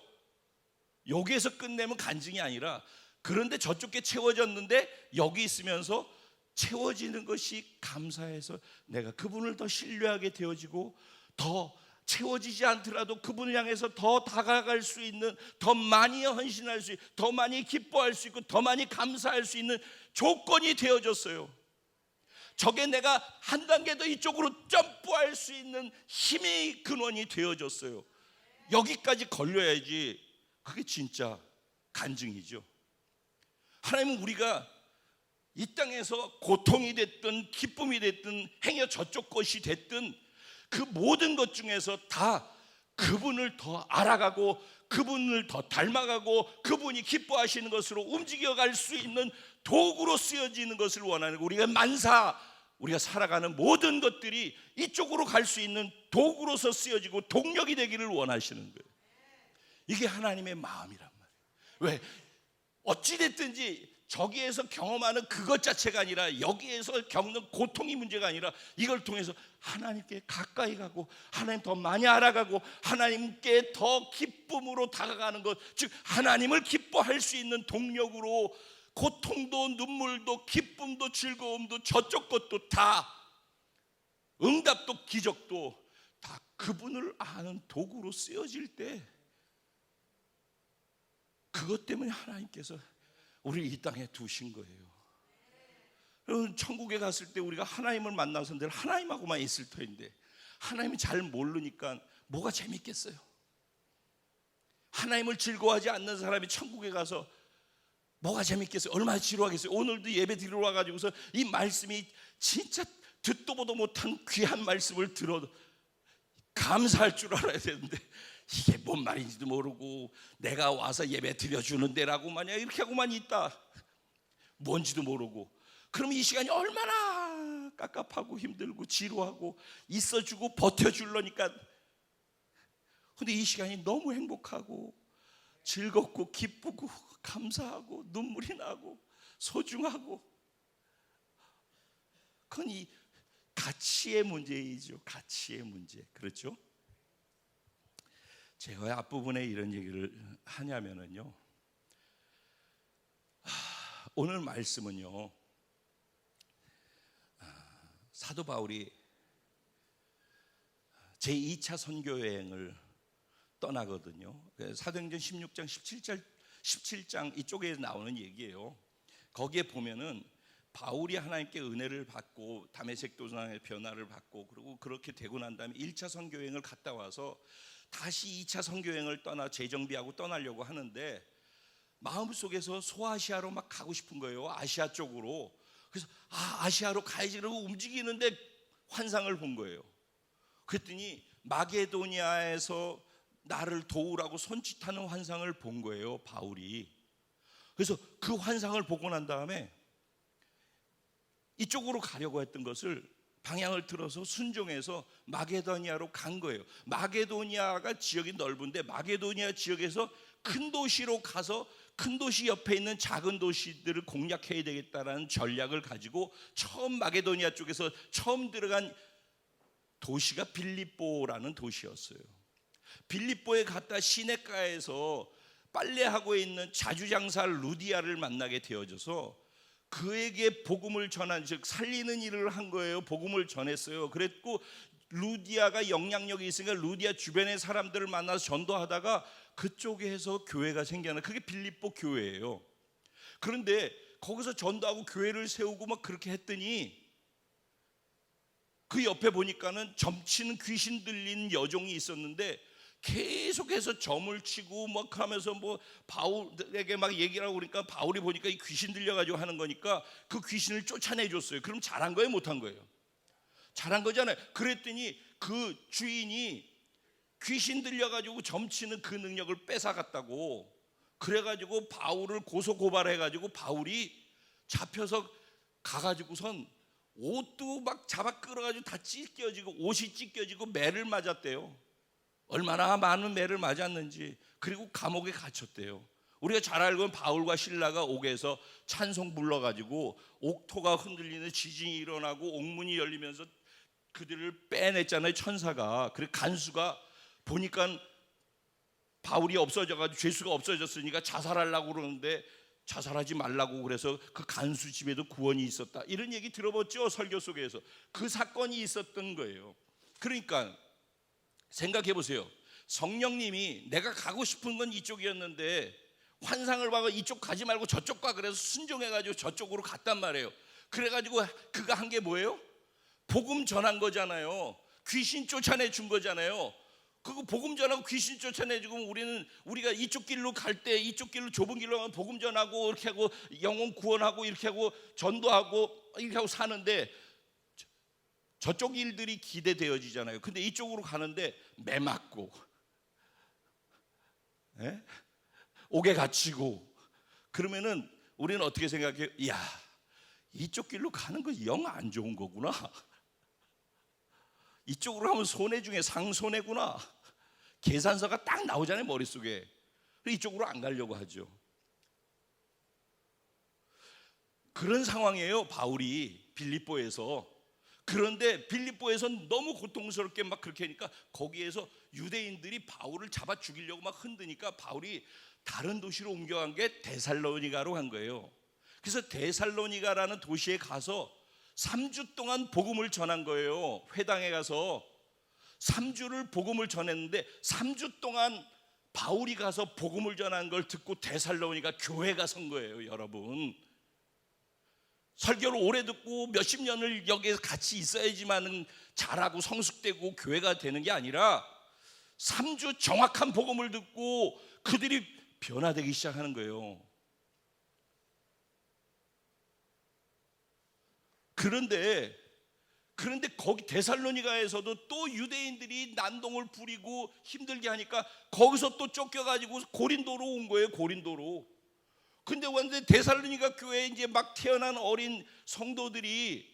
Speaker 1: 여기에서 끝내면 간증이 아니라, 그런데 저쪽 게 채워졌는데 여기 있으면서 채워지는 것이 감사해서 내가 그분을 더 신뢰하게 되어지고, 더 채워지지 않더라도 그분을 향해서 더 다가갈 수 있는, 더 많이 헌신할 수 있고, 더 많이 기뻐할 수 있고, 더 많이 감사할 수 있는 조건이 되어졌어요. 저게 내가 한 단계 더 이쪽으로 점프할 수 있는 힘의 근원이 되어졌어요. 여기까지 걸려야지 그게 진짜 간증이죠. 하나님은 우리가 이 땅에서 고통이 됐든 기쁨이 됐든 행여 저쪽 것이 됐든 그 모든 것 중에서 다 그분을 더 알아가고 그분을 더 닮아가고 그분이 기뻐하시는 것으로 움직여갈 수 있는 도구로 쓰여지는 것을 원하는 거예요. 우리가 살아가는 모든 것들이 이쪽으로 갈 수 있는 도구로서 쓰여지고 동력이 되기를 원하시는 거예요. 이게 하나님의 마음이란 말이에요. 왜? 어찌됐든지 저기에서 경험하는 그것 자체가 아니라 여기에서 겪는 고통이 문제가 아니라 이걸 통해서 하나님께 가까이 가고 하나님 더 많이 알아가고 하나님께 더 기쁨으로 다가가는 것, 즉 하나님을 기뻐할 수 있는 동력으로 고통도 눈물도 기쁨도 즐거움도 저쪽 것도 다, 응답도 기적도 다 그분을 아는 도구로 쓰여질 때, 그것 때문에 하나님께서 우리를 이 땅에 두신 거예요. 여러분, 천국에 갔을 때 우리가 하나님을 만나서 늘 하나님하고만 있을 터인데 하나님이 잘 모르니까 뭐가 재밌겠어요? 하나님을 즐거워하지 않는 사람이 천국에 가서 뭐가 재밌겠어요? 얼마나 지루하겠어요? 오늘도 예배 드리러 와가지고서 이 말씀이 진짜 듣도 보도 못한 귀한 말씀을 들어도 감사할 줄 알아야 되는데 이게 뭔 말인지도 모르고 내가 와서 예배 드려주는 데라고 만약 이렇게 하고만 있다, 뭔지도 모르고, 그러면 이 시간이 얼마나 깝깝하고 힘들고 지루하고 있어주고 버텨주려니까. 근데 이 시간이 너무 행복하고 즐겁고 기쁘고 감사하고 눈물이 나고 소중하고, 그건 이 가치의 문제이죠. 가치의 문제. 그렇죠? 제가 왜 앞부분에 이런 얘기를 하냐면요, 오늘 말씀은요, 사도 바울이 제2차 선교 여행을 떠나거든요. 사도행전 16장 17장 이쪽에 나오는 얘기예요. 거기에 보면은 바울이 하나님께 은혜를 받고 다메섹 도상의 변화를 받고, 그리고 그렇게 되고 난 다음에 1차 선교 여행을 갔다 와서 다시 2차 선교 여행을 떠나 재정비하고 떠나려고 하는데 마음속에서 소아시아로 막 가고 싶은 거예요. 아시아 쪽으로. 그래서 아시아로 가야지 그러고 움직이는데 환상을 본 거예요. 그랬더니 마게도니아에서 나를 도우라고 손짓하는 환상을 본 거예요, 바울이. 그래서 그 환상을 보고 난 다음에 이쪽으로 가려고 했던 것을 방향을 틀어서 순종해서 마게도니아로 간 거예요. 마게도니아가 지역이 넓은데 마게도니아 지역에서 큰 도시로 가서 큰 도시 옆에 있는 작은 도시들을 공략해야 되겠다라는 전략을 가지고 처음 마게도니아 쪽에서 처음 들어간 도시가 빌립보라는 도시였어요. 빌립보에 갔다 시내가에서 빨래하고 있는 자주장사 루디아를 만나게 되어져서 그에게 복음을 전한, 즉 살리는 일을 한 거예요. 복음을 전했어요. 그랬고 루디아가 영향력이 있으니까 루디아 주변의 사람들을 만나서 전도하다가 그쪽에서 교회가 생겨나, 그게 빌립보 교회예요. 그런데 거기서 전도하고 교회를 세우고 막 그렇게 했더니 그 옆에 보니까는 점치는 귀신 들린 여종이 있었는데 계속해서 점을 치고 막 하면서 뭐 바울에게 막 얘기를 하고, 그러니까 바울이 보니까 이 귀신 들려가지고 하는 거니까 그 귀신을 쫓아내줬어요. 그럼 잘한 거예요, 못한 거예요? 잘한 거잖아요. 그랬더니 그 주인이 귀신 들려가지고 점치는 그 능력을 뺏어갔다고, 그래가지고 바울을 고소고발해가지고 바울이 잡혀서 가가지고선 옷도 막 잡아 끌어가지고 다 찢겨지고 옷이 찢겨지고 매를 맞았대요. 얼마나 많은 매를 맞았는지. 그리고 감옥에 갇혔대요. 우리가 잘 알고 있는 바울과 실라가 옥에서 찬송 불러가지고 옥토가 흔들리는 지진이 일어나고 옥문이 열리면서 그들을 빼냈잖아요, 천사가. 그리고 간수가 보니까 바울이 없어져가지고 죄수가 없어졌으니까 자살하려고 그러는데 자살하지 말라고 그래서 그 간수 집에도 구원이 있었다, 이런 얘기 들어봤죠, 설교 속에서. 그 사건이 있었던 거예요. 그러니까 생각해 보세요. 성령님이 내가 가고 싶은 건 이쪽이었는데 환상을 봐서 이쪽 가지 말고 저쪽 가, 그래서 순종해가지고 저쪽으로 갔단 말이에요. 그래가지고 그가 한 게 뭐예요? 복음 전한 거잖아요. 귀신 쫓아내 준 거잖아요. 그거 복음 전하고 귀신 쫓아내주고 우리가 이쪽 길로 갈 때 이쪽 길로 좁은 길로 가면 복음 전하고 이렇게 하고 영혼 구원하고 이렇게 하고 전도하고 이렇게 하고 사는데 저쪽 일들이 기대되어지잖아요. 근데 이쪽으로 가는데 매 맞고, 옥에 갇히고, 그러면은 우리는 어떻게 생각해요? 야, 이쪽 길로 가는 거 영 안 좋은 거구나. 이쪽으로 하면 손해 중에 상손해구나. 계산서가 딱 나오잖아요, 머릿속에. 이쪽으로 안 가려고 하죠. 그런 상황이에요, 바울이 빌립보에서. 그런데 빌립보에서 너무 고통스럽게 막 그렇게 하니까 거기에서 유대인들이 바울을 잡아 죽이려고 막 흔드니까 바울이 다른 도시로 옮겨간 게 데살로니가로 간 거예요. 그래서 데살로니가라는 도시에 가서 3주 동안 복음을 전한 거예요. 회당에 가서 3주를 복음을 전했는데 3주 동안 바울이 가서 복음을 전한 걸 듣고 데살로니가 교회가 선 거예요. 여러분, 설교를 오래 듣고 몇십 년을 여기에서 같이 있어야지만 잘하고 성숙되고 교회가 되는 게 아니라 3주 정확한 복음을 듣고 그들이 변화되기 시작하는 거예요. 그런데 거기 데살로니가에서도 또 유대인들이 난동을 부리고 힘들게 하니까 거기서 또 쫓겨가지고 고린도로 온 거예요. 고린도로. 근데 완전 데살로니가 교회에 이제 막 태어난 어린 성도들이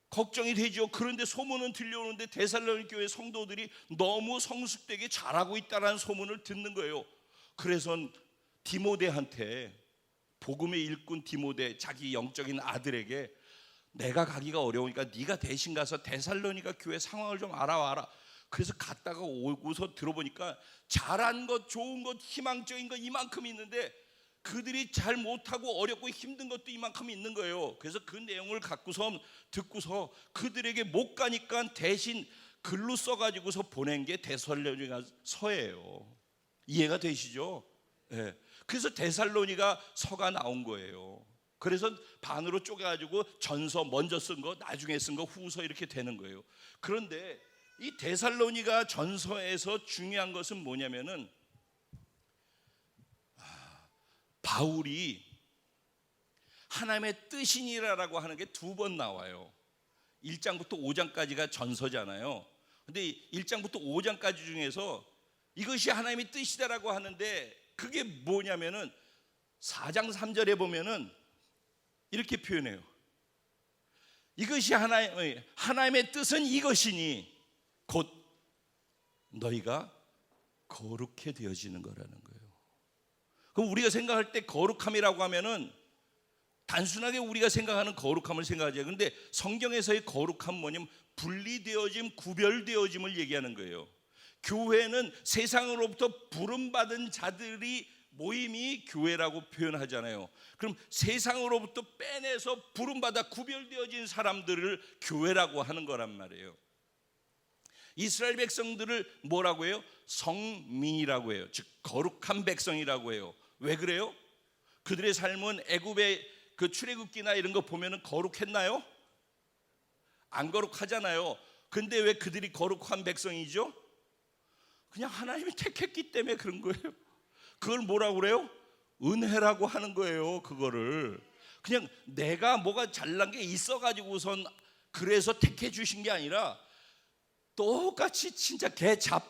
Speaker 1: 걱정이 되죠. 그런데 소문은 들려오는데 데살로니가 교회 성도들이 너무 성숙되게 잘하고 있다는 소문을 듣는 거예요. 그래서 디모데한테, 복음의 일꾼 디모데, 자기 영적인 아들에게 내가 가기가 어려우니까 네가 대신 가서 데살로니가 교회 상황을 좀 알아와라. 그래서 갔다가 오고서 들어보니까 잘한 것, 좋은 것, 희망적인 것 이만큼 있는데 그들이 잘 못하고 어렵고 힘든 것도 이만큼 있는 거예요. 그래서 그 내용을 갖고서 듣고서 그들에게 못 가니까 대신 글로 써가지고서 보낸 게 데살로니가 서예요. 이해가 되시죠? 네. 그래서 데살로니가 서가 나온 거예요. 그래서 반으로 쪼개가지고 전서 먼저 쓴 거, 나중에 쓴 거, 후서 이렇게 되는 거예요. 그런데 이 데살로니가 전서에서 중요한 것은 뭐냐면은 바울이 하나님의 뜻이니라라고 하는 게 2번 나와요. 1장부터 5장까지가 전서잖아요. 근데 1장부터 5장까지 중에서 이것이 하나님의 뜻이다라고 하는데 그게 뭐냐면은 4장 3절에 보면은 이렇게 표현해요. 이것이 하나님의 뜻은 이것이니 곧 너희가 거룩해 되어지는 거라는 거예요. 그럼 우리가 생각할 때 거룩함이라고 하면은 단순하게 우리가 생각하는 거룩함을 생각하죠. 그런데 성경에서의 거룩함 뭐냐면 분리되어짐, 구별되어짐을 얘기하는 거예요. 교회는 세상으로부터 부름받은 자들이 모임이 교회라고 표현하잖아요. 그럼 세상으로부터 빼내서 부름받아 구별되어진 사람들을 교회라고 하는 거란 말이에요. 이스라엘 백성들을 뭐라고 해요? 성민이라고 해요. 즉 거룩한 백성이라고 해요. 왜 그래요? 그들의 삶은 애굽의 그 출애굽기나 이런 거 보면은 거룩했나요? 안 거룩하잖아요. 근데 왜 그들이 거룩한 백성이죠? 그냥 하나님이 택했기 때문에 그런 거예요. 그걸 뭐라고 그래요? 은혜라고 하는 거예요. 그거를 그냥 내가 뭐가 잘난 게 있어가지고선 그래서 택해 주신 게 아니라 똑같이 진짜 개잡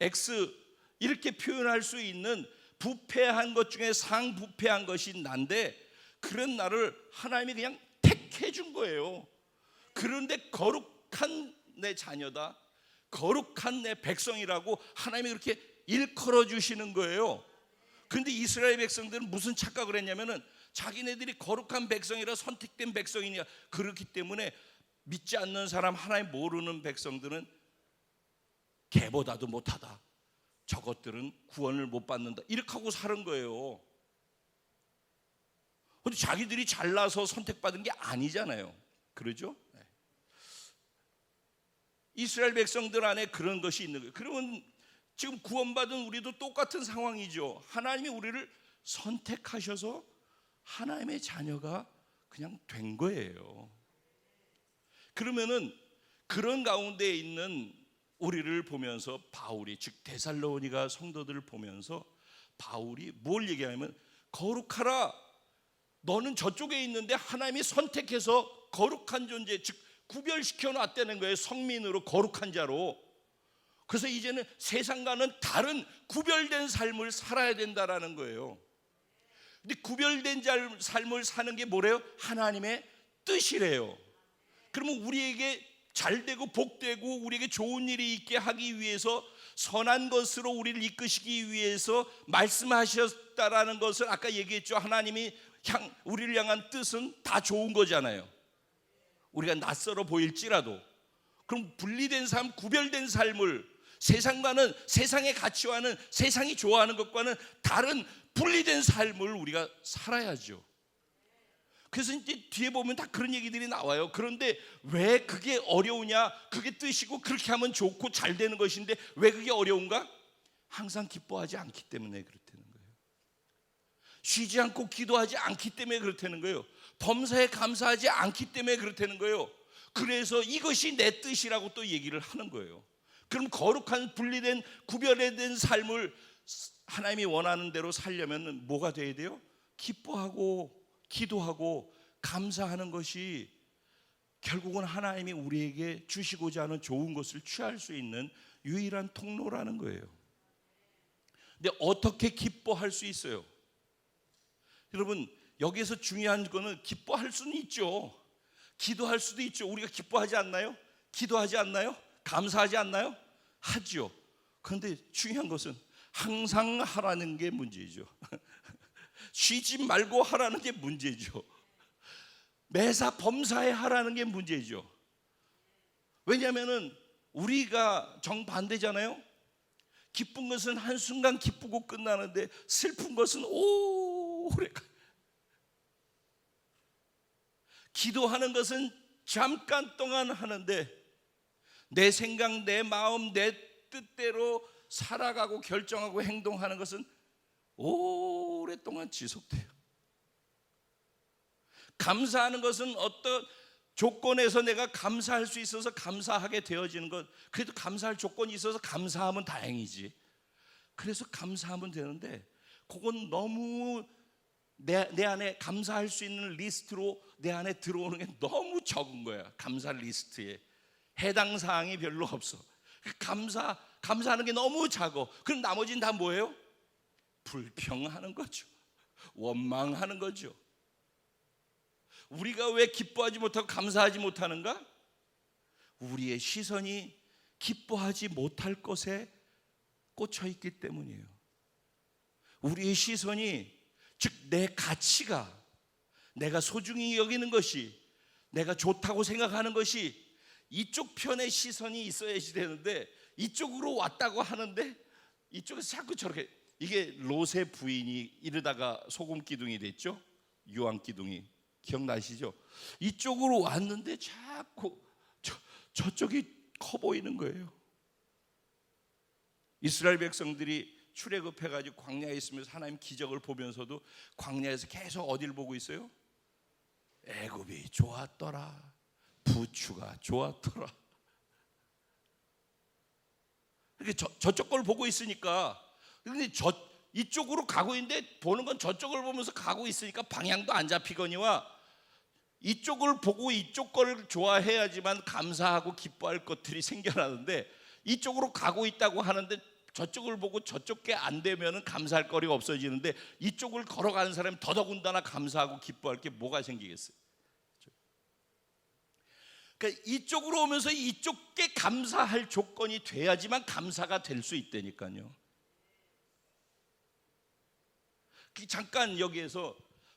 Speaker 1: X 이렇게 표현할 수 있는 부패한 것 중에 상부패한 것이 난데 그런 나를 하나님이 그냥 택해 준 거예요. 그런데 거룩한 내 자녀다, 거룩한 내 백성이라고 하나님이 그렇게 일컬어 주시는 거예요. 그런데 이스라엘 백성들은 무슨 착각을 했냐면은 자기네들이 거룩한 백성이라 선택된 백성이냐, 그렇기 때문에 믿지 않는 사람, 하나님 모르는 백성들은 개보다도 못하다, 저것들은 구원을 못 받는다, 이렇게 하고 사는 거예요. 근데 자기들이 잘나서 선택받은 게 아니잖아요. 그러죠? 네. 이스라엘 백성들 안에 그런 것이 있는 거예요. 그러면 지금 구원받은 우리도 똑같은 상황이죠. 하나님이 우리를 선택하셔서 하나님의 자녀가 그냥 된 거예요. 그러면은 그런 가운데 있는 우리를 보면서 바울이, 즉 데살로니가 성도들을 보면서 바울이 뭘 얘기하냐면 거룩하라. 너는 저쪽에 있는데 하나님이 선택해서 거룩한 존재, 즉 구별시켜 놨다는 거예요. 성민으로, 거룩한 자로. 그래서 이제는 세상과는 다른 구별된 삶을 살아야 된다라는 거예요. 근데 구별된 삶을 사는 게 뭐래요? 하나님의 뜻이래요. 그러면 우리에게 잘되고 복되고 우리에게 좋은 일이 있게 하기 위해서, 선한 것으로 우리를 이끄시기 위해서 말씀하셨다라는 것을 아까 얘기했죠. 하나님이 우리를 향한 뜻은 다 좋은 거잖아요. 우리가 낯설어 보일지라도. 그럼 분리된 삶, 구별된 삶을 세상과는, 세상의 가치와는, 세상이 좋아하는 것과는 다른 분리된 삶을 우리가 살아야죠. 그래서 이제 뒤에 보면 다 그런 얘기들이 나와요. 그런데 왜 그게 어려우냐? 그게 뜻이고 그렇게 하면 좋고 잘 되는 것인데 왜 그게 어려운가? 항상 기뻐하지 않기 때문에 그렇다는 거예요. 쉬지 않고 기도하지 않기 때문에 그렇다는 거예요. 범사에 감사하지 않기 때문에 그렇다는 거예요. 그래서 이것이 내 뜻이라고 또 얘기를 하는 거예요. 그럼 거룩한 분리된 구별된 삶을 하나님이 원하는 대로 살려면 뭐가 돼야 돼요? 기뻐하고 기도하고 감사하는 것이 결국은 하나님이 우리에게 주시고자 하는 좋은 것을 취할 수 있는 유일한 통로라는 거예요. 근데 어떻게 기뻐할 수 있어요? 여러분, 여기에서 중요한 거는 기뻐할 수는 있죠. 기도할 수도 있죠. 우리가 기뻐하지 않나요? 기도하지 않나요? 감사하지 않나요? 하죠. 그런데 중요한 것은 항상 하라는 게 문제죠. 쉬지 말고 하라는 게 문제죠. 매사 범사에 하라는 게 문제죠. 왜냐하면 우리가 정반대잖아요. 기쁜 것은 한순간 기쁘고 끝나는데 슬픈 것은 오래 가요. 기도하는 것은 잠깐 동안 하는데 내 생각, 내 마음, 내 뜻대로 살아가고 결정하고 행동하는 것은 오랫동안 지속돼요. 감사하는 것은 어떤 조건에서 내가 감사할 수 있어서 감사하게 되어지는 것, 그래도 감사할 조건이 있어서 감사하면 다행이지. 그래서 감사하면 되는데 그건 너무 내 안에 감사할 수 있는 리스트로 내 안에 들어오는 게 너무 적은 거야. 감사 리스트에 해당 사항이 별로 없어. 감사하는 게 너무 작아. 그럼 나머지는 다 뭐예요? 불평하는 거죠. 원망하는 거죠. 우리가 왜 기뻐하지 못하고 감사하지 못하는가? 우리의 시선이 기뻐하지 못할 것에 꽂혀 있기 때문이에요. 우리의 시선이, 즉 내 가치가, 내가 소중히 여기는 것이, 내가 좋다고 생각하는 것이 이쪽 편의 시선이 있어야지 되는데 이쪽으로 왔다고 하는데 이쪽에서 자꾸 저렇게, 이게 롯의 부인이 이러다가 소금 기둥이 됐죠. 유황 기둥이 기억나시죠? 이쪽으로 왔는데 자꾸 저쪽이 커 보이는 거예요. 이스라엘 백성들이 출애굽해가지고 광야에 있으면서 하나님 기적을 보면서도 광야에서 계속 어디를 보고 있어요? 애굽이 좋았더라, 부추가 좋았더라. 이렇게 저쪽 걸 보고 있으니까, 근데 이쪽으로 가고 있는데 보는 건 저쪽을 보면서 가고 있으니까 방향도 안 잡히거니와 이쪽을 보고 이쪽 걸 좋아해야지만 감사하고 기뻐할 것들이 생겨나는데 이쪽으로 가고 있다고 하는데 저쪽을 보고 저쪽 게 안 되면은 감사할 거리가 없어지는데 이쪽을 걸어가는 사람이 더더군다나 감사하고 기뻐할 게 뭐가 생기겠어요? 그러니까 이쪽으로 오면서 이쪽께 감사할 조건이 돼야지만 감사가 될 수 있다니까요. 잠깐 여기에서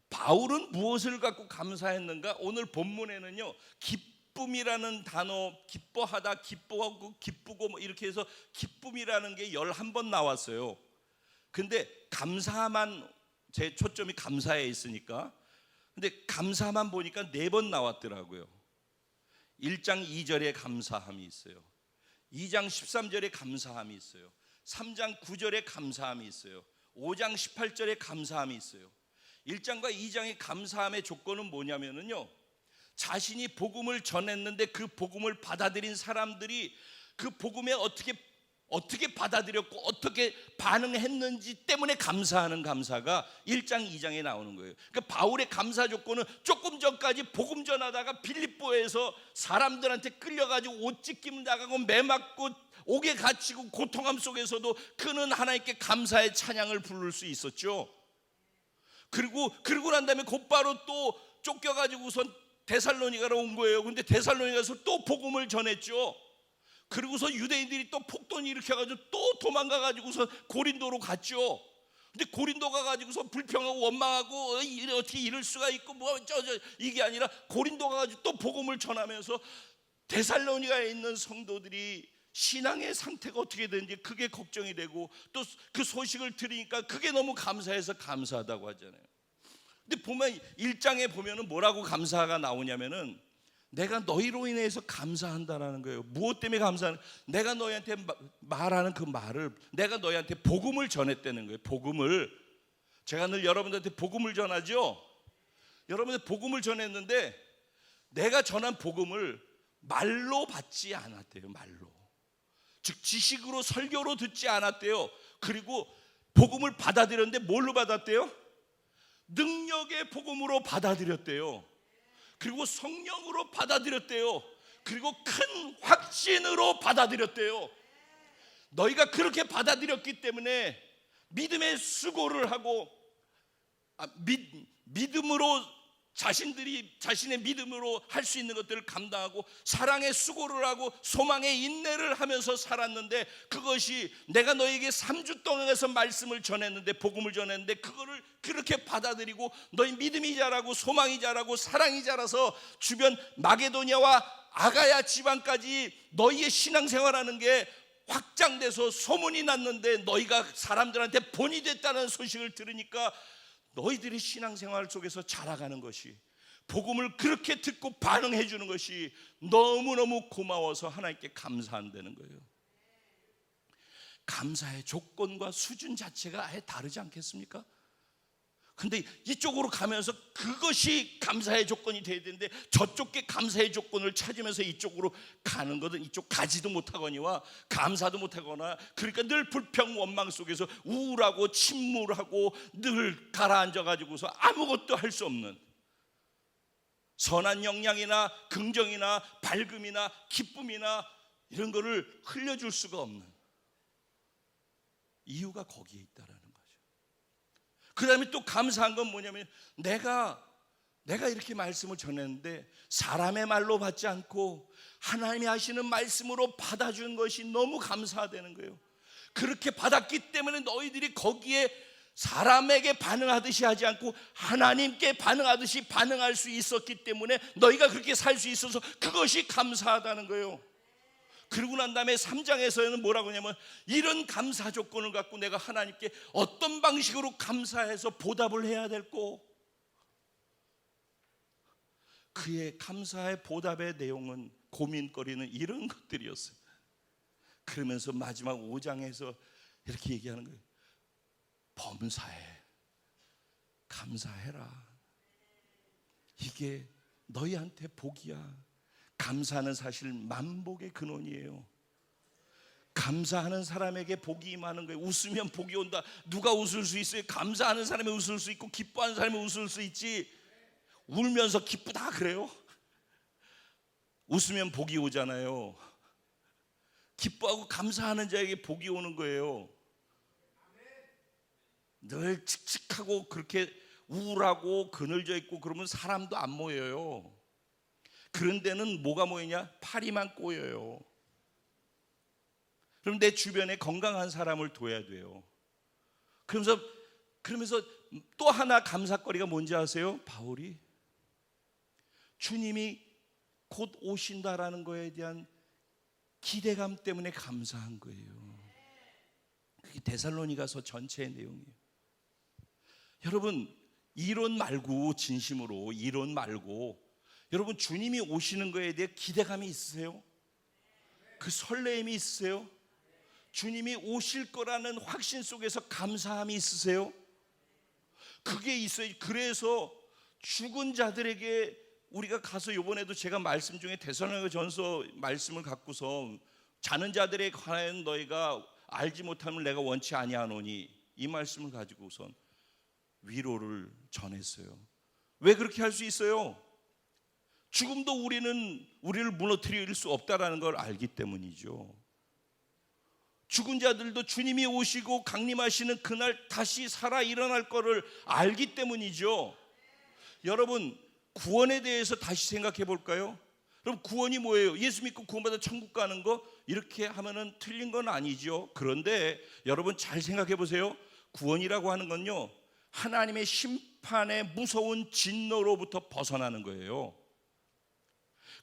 Speaker 1: 바울은 무엇을 갖고 감사했는가? 오늘 본문에는요, 기쁨이라는 단어, 기뻐하다, 기뻐하고 기쁘고 뭐 이렇게 해서 기쁨이라는 게 11번 나왔어요. 근데 감사만, 제 초점이 감사에 있으니까, 근데 감사만 보니까 4번 나왔더라고요. 1장 2절에 감사함이 있어요. 2장 13절에 감사함이 있어요. 3장 9절에 감사함이 있어요. 5장 18절에 감사함이 있어요. 1장과 2장의 감사함의 조건은 뭐냐면요, 자신이 복음을 전했는데 그 복음을 받아들인 사람들이 그 복음에 어떻게 받아들였고 어떻게 반응했는지 때문에 감사하는 감사가 1장 2장에 나오는 거예요. 그러니까 바울의 감사 조건은 조금 전까지 복음 전하다가 빌립보에서 사람들한테 끌려가지고 옷 찢김 나가고 매 맞고 옥에 갇히고 고통함 속에서도 그는 하나님께 감사의 찬양을 부를 수 있었죠. 그리고 난 다음에 곧바로 또 쫓겨가지고선 데살로니가로 온 거예요. 근데 데살로니가에서 또 복음을 전했죠. 그리고서 유대인들이 또 폭동을 일으켜가지고 또 도망가가지고서 고린도로 갔죠. 근데 고린도 가가지고서 불평하고 원망하고 어떻게 이럴 수가 있고 이게 아니라 고린도 가가지고 또 복음을 전하면서 데살로니가에 있는 성도들이 신앙의 상태가 어떻게 되는지 그게 걱정이 되고 또 그 소식을 들으니까 그게 너무 감사해서 감사하다고 하잖아요. 근데 보면 1장에 보면은 뭐라고 감사가 나오냐면은 내가 너희로 인해서 감사한다라는 거예요. 무엇 때문에 감사하는? 내가 너희한테 말하는 그 말을 내가 너희한테 복음을 전했다는 거예요. 복음을 제가 늘 여러분들한테 복음을 전하죠. 여러분들 복음을 전했는데 내가 전한 복음을 말로 받지 않았대요. 말로, 즉 지식으로 설교로 듣지 않았대요. 그리고 복음을 받아들였는데 뭘로 받았대요? 능력의 복음으로 받아들였대요. 그리고 성령으로 받아들였대요. 그리고 큰 확신으로 받아들였대요. 너희가 그렇게 받아들였기 때문에 믿음의 수고를 하고 믿음으로 자신의 믿음으로 할 수 있는 것들을 감당하고 사랑의 수고를 하고 소망의 인내를 하면서 살았는데 그것이 내가 너에게 3주 동안에서 말씀을 전했는데 복음을 전했는데 그거를 그렇게 받아들이고 너희 믿음이 자라고 소망이 자라고 사랑이 자라서 주변 마게도냐와 아가야 지방까지 너희의 신앙생활하는 게 확장돼서 소문이 났는데 너희가 사람들한테 본이 됐다는 소식을 들으니까 너희들이 신앙생활 속에서 자라가는 것이 복음을 그렇게 듣고 반응해 주는 것이 너무너무 고마워서 하나님께 감사한다는 거예요. 감사의 조건과 수준 자체가 아예 다르지 않겠습니까? 근데 이쪽으로 가면서 그것이 감사의 조건이 돼야 되는데 저쪽 게 감사의 조건을 찾으면서 이쪽으로 가는 것은 이쪽 가지도 못하거니와 감사도 못하거나 그러니까 늘 불평 원망 속에서 우울하고 침울하고 늘 가라앉아가지고서 아무것도 할 수 없는 선한 영향이나 긍정이나 밝음이나 기쁨이나 이런 거를 흘려줄 수가 없는 이유가 거기에 있다라는 거죠. 그 다음에 또 감사한 건 뭐냐면 내가 이렇게 말씀을 전했는데 사람의 말로 받지 않고 하나님이 하시는 말씀으로 받아준 것이 너무 감사하다는 거예요. 그렇게 받았기 때문에 너희들이 거기에 사람에게 반응하듯이 하지 않고 하나님께 반응하듯이 반응할 수 있었기 때문에 너희가 그렇게 살 수 있어서 그것이 감사하다는 거예요. 그러고 난 다음에 3장에서는 뭐라고 하냐면 이런 감사 조건을 갖고 내가 하나님께 어떤 방식으로 감사해서 보답을 해야 될고 그의 감사의 보답의 내용은 고민거리는 이런 것들이었어요. 그러면서 마지막 5장에서 이렇게 얘기하는 거예요. 범사에 감사해라. 이게 너희한테 복이야. 감사는 사실 만복의 근원이에요. 감사하는 사람에게 복이 임하는 거예요. 웃으면 복이 온다. 누가 웃을 수 있어요? 감사하는 사람이 웃을 수 있고 기뻐하는 사람이 웃을 수 있지. 울면서 기쁘다 그래요? 웃으면 복이 오잖아요. 기뻐하고 감사하는 자에게 복이 오는 거예요. 늘 칙칙하고 그렇게 우울하고 그늘져 있고 그러면 사람도 안 모여요. 그런 데는 뭐가 모이냐? 파리만 꼬여요. 그럼 내 주변에 건강한 사람을 둬야 돼요. 그러면서 또 하나 감사거리가 뭔지 아세요? 바울이 주님이 곧 오신다라는 거에 대한 기대감 때문에 감사한 거예요. 그게 데살로니가서 전체의 내용이에요. 여러분 이론 말고 진심으로 이론 말고 여러분 주님이 오시는 거에 대해 기대감이 있으세요? 그 설레임이 있으세요? 주님이 오실 거라는 확신 속에서 감사함이 있으세요? 그게 있어요. 그래서 죽은 자들에게 우리가 가서 이번에도 제가 말씀 중에 데살로니가전서 말씀을 갖고서 자는 자들에 관하여 너희가 알지 못함을 내가 원치 아니하노니 이 말씀을 가지고선 위로를 전했어요. 왜 그렇게 할 수 있어요? 죽음도 우리를 무너뜨릴 수 없다라는 걸 알기 때문이죠. 죽은 자들도 주님이 오시고 강림하시는 그날 다시 살아 일어날 거를 알기 때문이죠. 여러분 구원에 대해서 다시 생각해 볼까요? 그럼 구원이 뭐예요? 예수 믿고 구원받아 천국 가는 거 이렇게 하면은 틀린 건 아니죠. 그런데 여러분 잘 생각해 보세요. 구원이라고 하는 건요, 하나님의 심판의 무서운 진노로부터 벗어나는 거예요.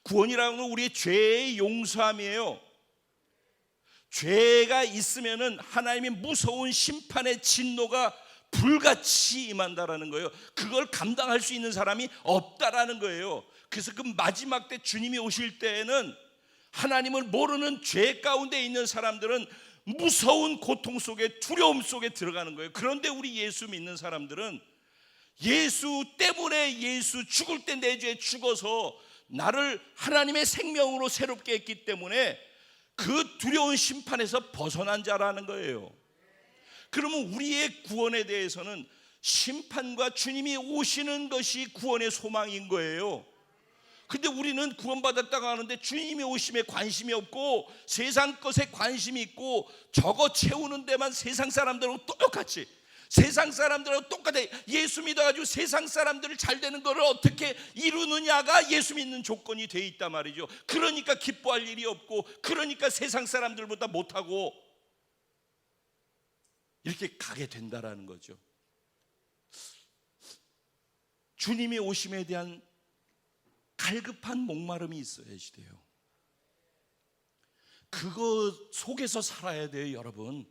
Speaker 1: 구원이라는 건 우리의 죄의 용서함이에요. 죄가 있으면은 하나님의 무서운 심판의 진노가 불같이 임한다라는 거예요. 그걸 감당할 수 있는 사람이 없다라는 거예요. 그래서 그 마지막 때 주님이 오실 때에는 하나님을 모르는 죄 가운데 있는 사람들은 무서운 고통 속에, 두려움 속에 들어가는 거예요. 그런데 우리 예수 믿는 사람들은 예수 때문에, 예수 죽을 때 내 죄 죽어서 나를 하나님의 생명으로 새롭게 했기 때문에 그 두려운 심판에서 벗어난 자라는 거예요. 그러면 우리의 구원에 대해서는 심판과 주님이 오시는 것이 구원의 소망인 거예요. 근데 우리는 구원받았다고 하는데 주님이 오심에 관심이 없고 세상 것에 관심이 있고 저거 채우는 데만 세상 사람들하고 똑같이, 세상 사람들하고 똑같아. 예수 믿어가지고 세상 사람들을 잘 되는 것을 어떻게 이루느냐가 예수 믿는 조건이 돼 있단 말이죠. 그러니까 기뻐할 일이 없고, 그러니까 세상 사람들보다 못하고 이렇게 가게 된다라는 거죠. 주님이 오심에 대한 갈급한 목마름이 있어야지 돼요. 그거 속에서 살아야 돼요, 여러분.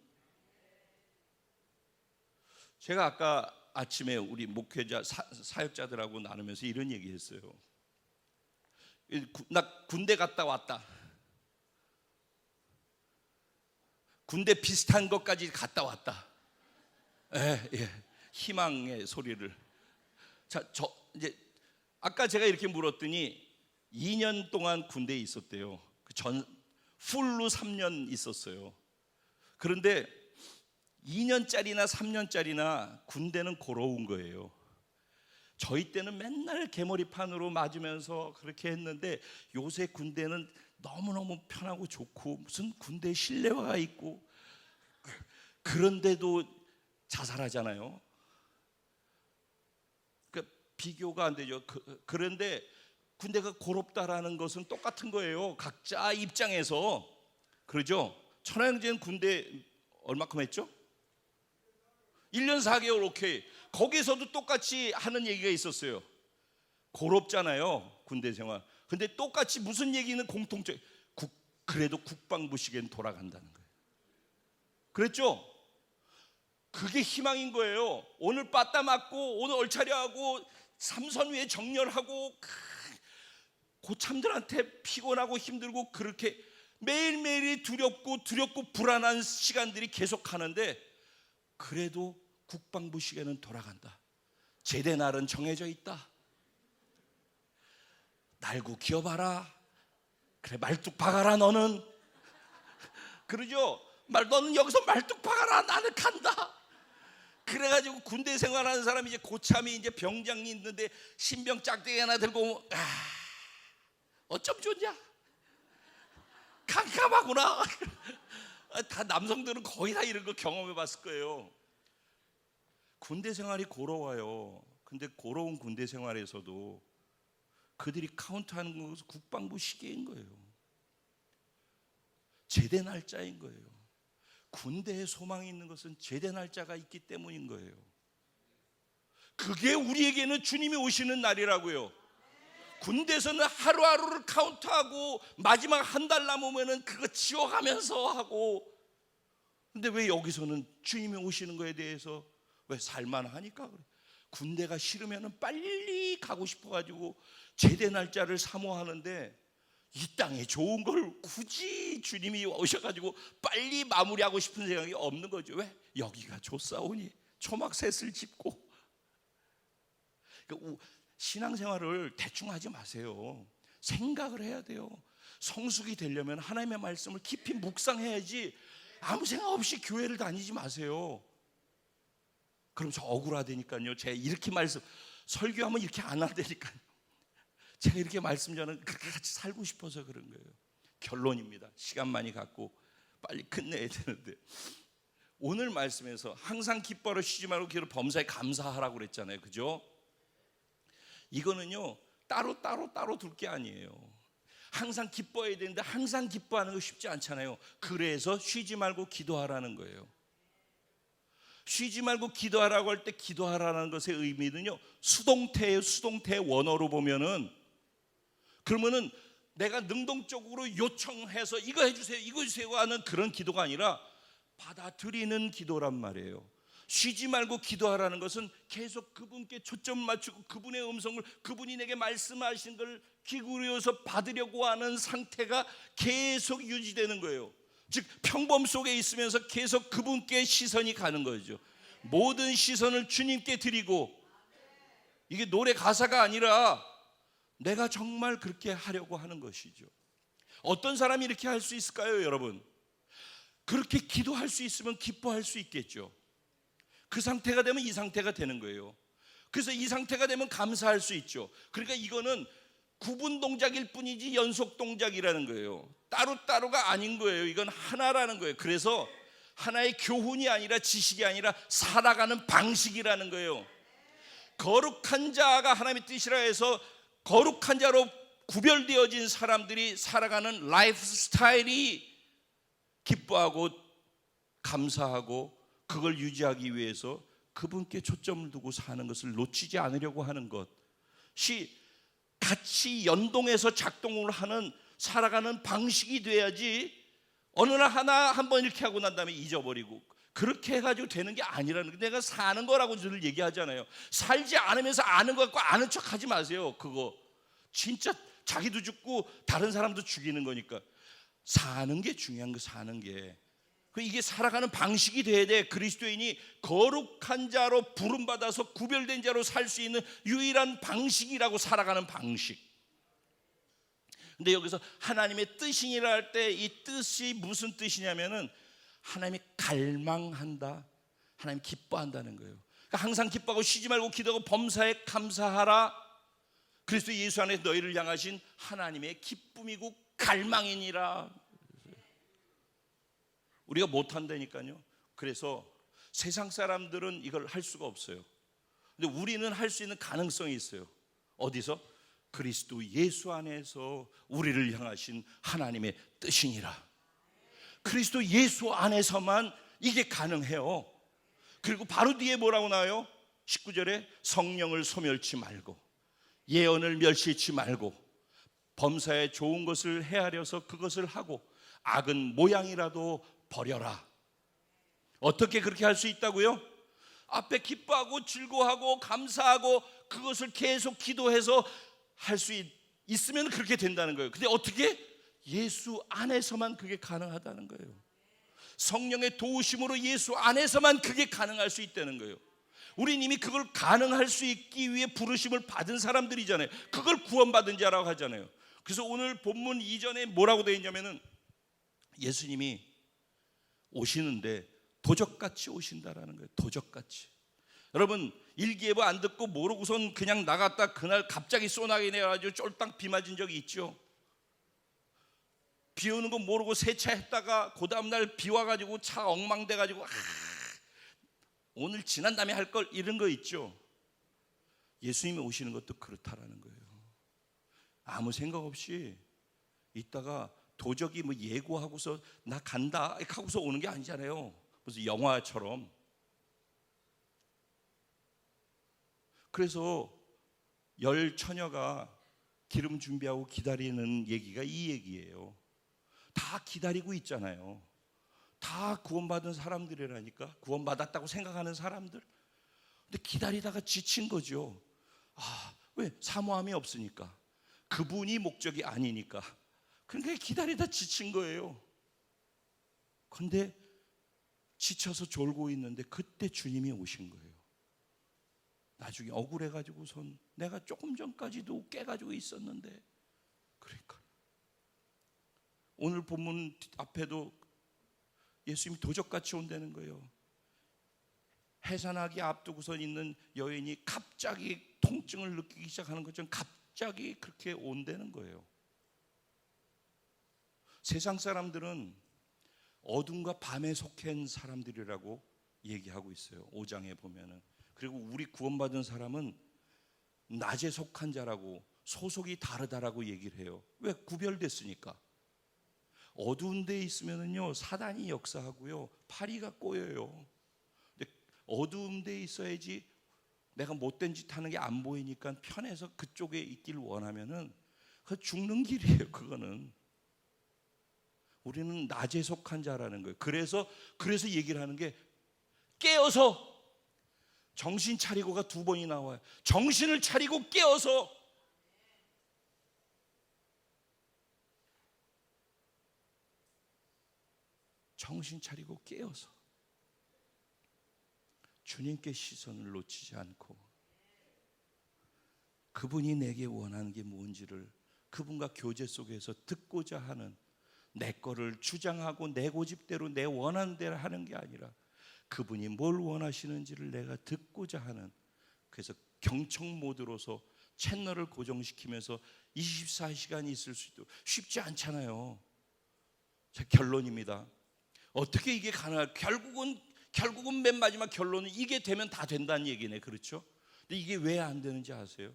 Speaker 1: 제가 아까 아침에 우리 목회자 사역자들하고 나누면서 이런 얘기했어요. 나 군대 갔다 왔다. 군대 비슷한 것까지 갔다 왔다. 예, 희망의 소리를. 자, 이제 아까 제가 이렇게 물었더니 2년 동안 군대에 있었대요. 풀로 3년 있었어요. 그런데 2년짜리나 3년짜리나 군대는 고러운 거예요. 저희 때는 맨날 개머리판으로 맞으면서 그렇게 했는데 요새 군대는 너무너무 편하고 좋고 무슨 군대 실내화가 있고, 그런데도 자살하잖아요. 그러니까 비교가 안 되죠. 그런데 군대가 고롭다라는 것은 똑같은 거예요. 각자 입장에서. 그러죠. 천하영제는 군대 얼마큼 했죠? 1년 4개월. 오케이. 거기서도 똑같이 하는 얘기가 있었어요. 고롭잖아요, 군대 생활. 근데 똑같이 무슨 얘기는 공통적, 그래도 국방부식에는 돌아간다는 거예요. 그랬죠? 그게 희망인 거예요. 오늘 빠따 맞고 오늘 얼차려하고 삼선 위에 정렬하고 고참들한테 피곤하고 힘들고 그렇게 매일매일이 두렵고 불안한 시간들이 계속 가는데, 그래도 국방부 시계는 돌아간다. 제대 날은 정해져 있다. 날고 기어봐라. 그래, 말뚝 박아라 너는. 그러죠. 너는 여기서 말뚝 박아라. 나는 간다. 그래가지고 군대 생활하는 사람이 이제 고참이 이제 병장이 있는데 신병 짝대기 하나 들고 어쩜 좋냐? 깜깜하구나. 다 남성들은 거의 다 이런 거 경험해 봤을 거예요. 군대 생활이 고러워요. 근데 고러운 군대 생활에서도 그들이 카운트하는 것은 국방부 시계인 거예요. 제대 날짜인 거예요. 군대에 소망이 있는 것은 제대 날짜가 있기 때문인 거예요. 그게 우리에게는 주님이 오시는 날이라고요. 군대에서는 하루하루를 카운트하고 마지막 한 달 남으면은 그거 지워가면서 하고, 근데 왜 여기서는 주님이 오시는 거에 대해서 왜 살만하니까 그래. 군대가 싫으면은 빨리 가고 싶어가지고 제대 날짜를 사모하는데, 이 땅에 좋은 걸 굳이 주님이 오셔가지고 빨리 마무리하고 싶은 생각이 없는 거죠. 왜? 여기가 좋사오니 초막셋을 짚고. 신앙생활을 대충 하지 마세요. 생각을 해야 돼요. 성숙이 되려면 하나님의 말씀을 깊이 묵상해야지 아무 생각 없이 교회를 다니지 마세요. 그럼 저 억울하다니까요. 제가 이렇게 설교하면 이렇게 안 한다니까요. 제가 이렇게 말씀 전하는 그렇게 같이 살고 싶어서 그런 거예요. 결론입니다. 시간 많이 갖고 빨리 끝내야 되는데, 오늘 말씀에서 항상 기뻐하라 쉬지 말고 기도로 범사에 감사하라고 그랬잖아요. 그죠? 이거는요 따로 둘 게 아니에요. 항상 기뻐해야 되는데 항상 기뻐하는 거 쉽지 않잖아요. 그래서 쉬지 말고 기도하라는 거예요. 쉬지 말고 기도하라고 할 때 기도하라는 것의 의미는요, 수동태예요. 수동태 원어로 보면은, 그러면은 내가 능동적으로 요청해서 이거 해주세요, 이거 해주세요 하는 그런 기도가 아니라 받아들이는 기도란 말이에요. 쉬지 말고 기도하라는 것은 계속 그분께 초점 맞추고 그분의 음성을, 그분이 내게 말씀하신 걸 기울여서 받으려고 하는 상태가 계속 유지되는 거예요. 즉 평범 속에 있으면서 계속 그분께 시선이 가는 거죠. 모든 시선을 주님께 드리고, 이게 노래 가사가 아니라 내가 정말 그렇게 하려고 하는 것이죠. 어떤 사람이 이렇게 할 수 있을까요, 여러분? 그렇게 기도할 수 있으면 기뻐할 수 있겠죠. 그 상태가 되면 이 상태가 되는 거예요. 그래서 이 상태가 되면 감사할 수 있죠. 그러니까 이거는 구분 동작일 뿐이지 연속 동작이라는 거예요. 따로따로가 아닌 거예요. 이건 하나라는 거예요. 그래서 하나의 교훈이 아니라 지식이 아니라 살아가는 방식이라는 거예요. 거룩한 자가 하나님의 뜻이라 해서 거룩한 자로 구별되어진 사람들이 살아가는 라이프 스타일이 기뻐하고 감사하고 그걸 유지하기 위해서 그분께 초점을 두고 사는 것을 놓치지 않으려고 하는 것이 같이 연동해서 작동을 하는 살아가는 방식이 돼야지, 어느 날 하나 한번 이렇게 하고 난 다음에 잊어버리고 그렇게 해가지고 되는 게 아니라는 게, 내가 사는 거라고 늘 얘기하잖아요. 살지 않으면서 아는 것 같고 아는 척 하지 마세요. 그거 진짜 자기도 죽고 다른 사람도 죽이는 거니까. 사는 게 중요한 거, 사는 게. 이게 살아가는 방식이 돼야 돼. 그리스도인이 거룩한 자로 부름받아서 구별된 자로 살 수 있는 유일한 방식이라고, 살아가는 방식. 근데 여기서 하나님의 뜻이니라 할 때 이 뜻이 무슨 뜻이냐면은 하나님이 갈망한다, 하나님 기뻐한다는 거예요. 그러니까 항상 기뻐하고 쉬지 말고 기도하고 범사에 감사하라. 그리스도 예수 안에서 너희를 향하신 하나님의 기쁨이고 갈망이니라. 우리가 못한다니까요. 그래서 세상 사람들은 이걸 할 수가 없어요. 근데 우리는 할 수 있는 가능성이 있어요. 어디서? 그리스도 예수 안에서 우리를 향하신 하나님의 뜻이니라. 그리스도 예수 안에서만 이게 가능해요. 그리고 바로 뒤에 뭐라고 나와요? 19절에 성령을 소멸치 말고 예언을 멸시치 말고 범사에 좋은 것을 헤아려서 그것을 하고 악은 모양이라도 버려라. 어떻게 그렇게 할 수 있다고요? 앞에 기뻐하고 즐거워하고 감사하고 그것을 계속 기도해서 할 수 있으면 그렇게 된다는 거예요. 근데 어떻게? 예수 안에서만 그게 가능하다는 거예요. 성령의 도우심으로 예수 안에서만 그게 가능할 수 있다는 거예요. 우린 이미 그걸 가능할 수 있기 위해 부르심을 받은 사람들이잖아요. 그걸 구원받은 자라고 하잖아요. 그래서 오늘 본문 이전에 뭐라고 되어 있냐면은 예수님이 오시는데 도적같이 오신다라는 거예요. 도적같이. 여러분 일기예보 안 듣고 모르고선 그냥 나갔다 그날 갑자기 소나기 내가지고 쫄딱 비 맞은 적이 있죠. 비 오는 거 모르고 세차했다가 그 다음날 비 와가지고 차 엉망돼가지고 오늘 지난 다음에 할 걸, 이런 거 있죠. 예수님이 오시는 것도 그렇다라는 거예요. 아무 생각 없이 있다가 도적이 뭐 예고하고서 나 간다 하고서 오는 게 아니잖아요. 무슨 영화처럼. 그래서 열 처녀가 기름 준비하고 기다리는 얘기가 이 얘기예요. 다 기다리고 있잖아요. 다 구원받은 사람들이라니까. 구원받았다고 생각하는 사람들. 근데 기다리다가 지친 거죠. 왜? 사모함이 없으니까. 그분이 목적이 아니니까. 그러니까 기다리다 지친 거예요. 근데 지쳐서 졸고 있는데 그때 주님이 오신 거예요. 나중에 억울해가지고선 내가 조금 전까지도 깨가지고 있었는데. 그러니까 오늘 본문 앞에도 예수님이 도적같이 온다는 거예요. 해산하기 앞두고선 있는 여인이 갑자기 통증을 느끼기 시작하는 것처럼 갑자기 그렇게 온다는 거예요. 세상 사람들은 어둠과 밤에 속한 사람들이라고 얘기하고 있어요. 5장에 보면은. 그리고 우리 구원받은 사람은 낮에 속한 자라고, 소속이 다르다라고 얘기를 해요. 왜? 구별됐으니까. 어두운 데 있으면은요 사단이 역사하고요 파리가 꼬여요. 근데 어두운 데 있어야지 내가 못된 짓 하는 게 안 보이니까 편해서 그쪽에 있길 원하면은 그 죽는 길이에요. 그거는 우리는 낮에 속한 자라는 거예요. 그래서 얘기를 하는 게 깨어서 정신 차리고가 두 번이 나와요. 정신을 차리고 깨어서. 정신 차리고 깨어서 주님께 시선을 놓치지 않고 그분이 내게 원하는 게 뭔지를 그분과 교제 속에서 듣고자 하는, 내 거를 주장하고 내 고집대로 내 원하는 대로 하는 게 아니라 그분이 뭘 원하시는지를 내가 듣고자 하는, 그래서 경청 모드로서 채널을 고정시키면서 24시간 있을 수도 쉽지 않잖아요. 제 결론입니다. 어떻게 이게 가능할까? 결국은 맨 마지막 결론은 이게 되면 다 된다는 얘기네. 그렇죠? 근데 이게 왜 안 되는지 아세요?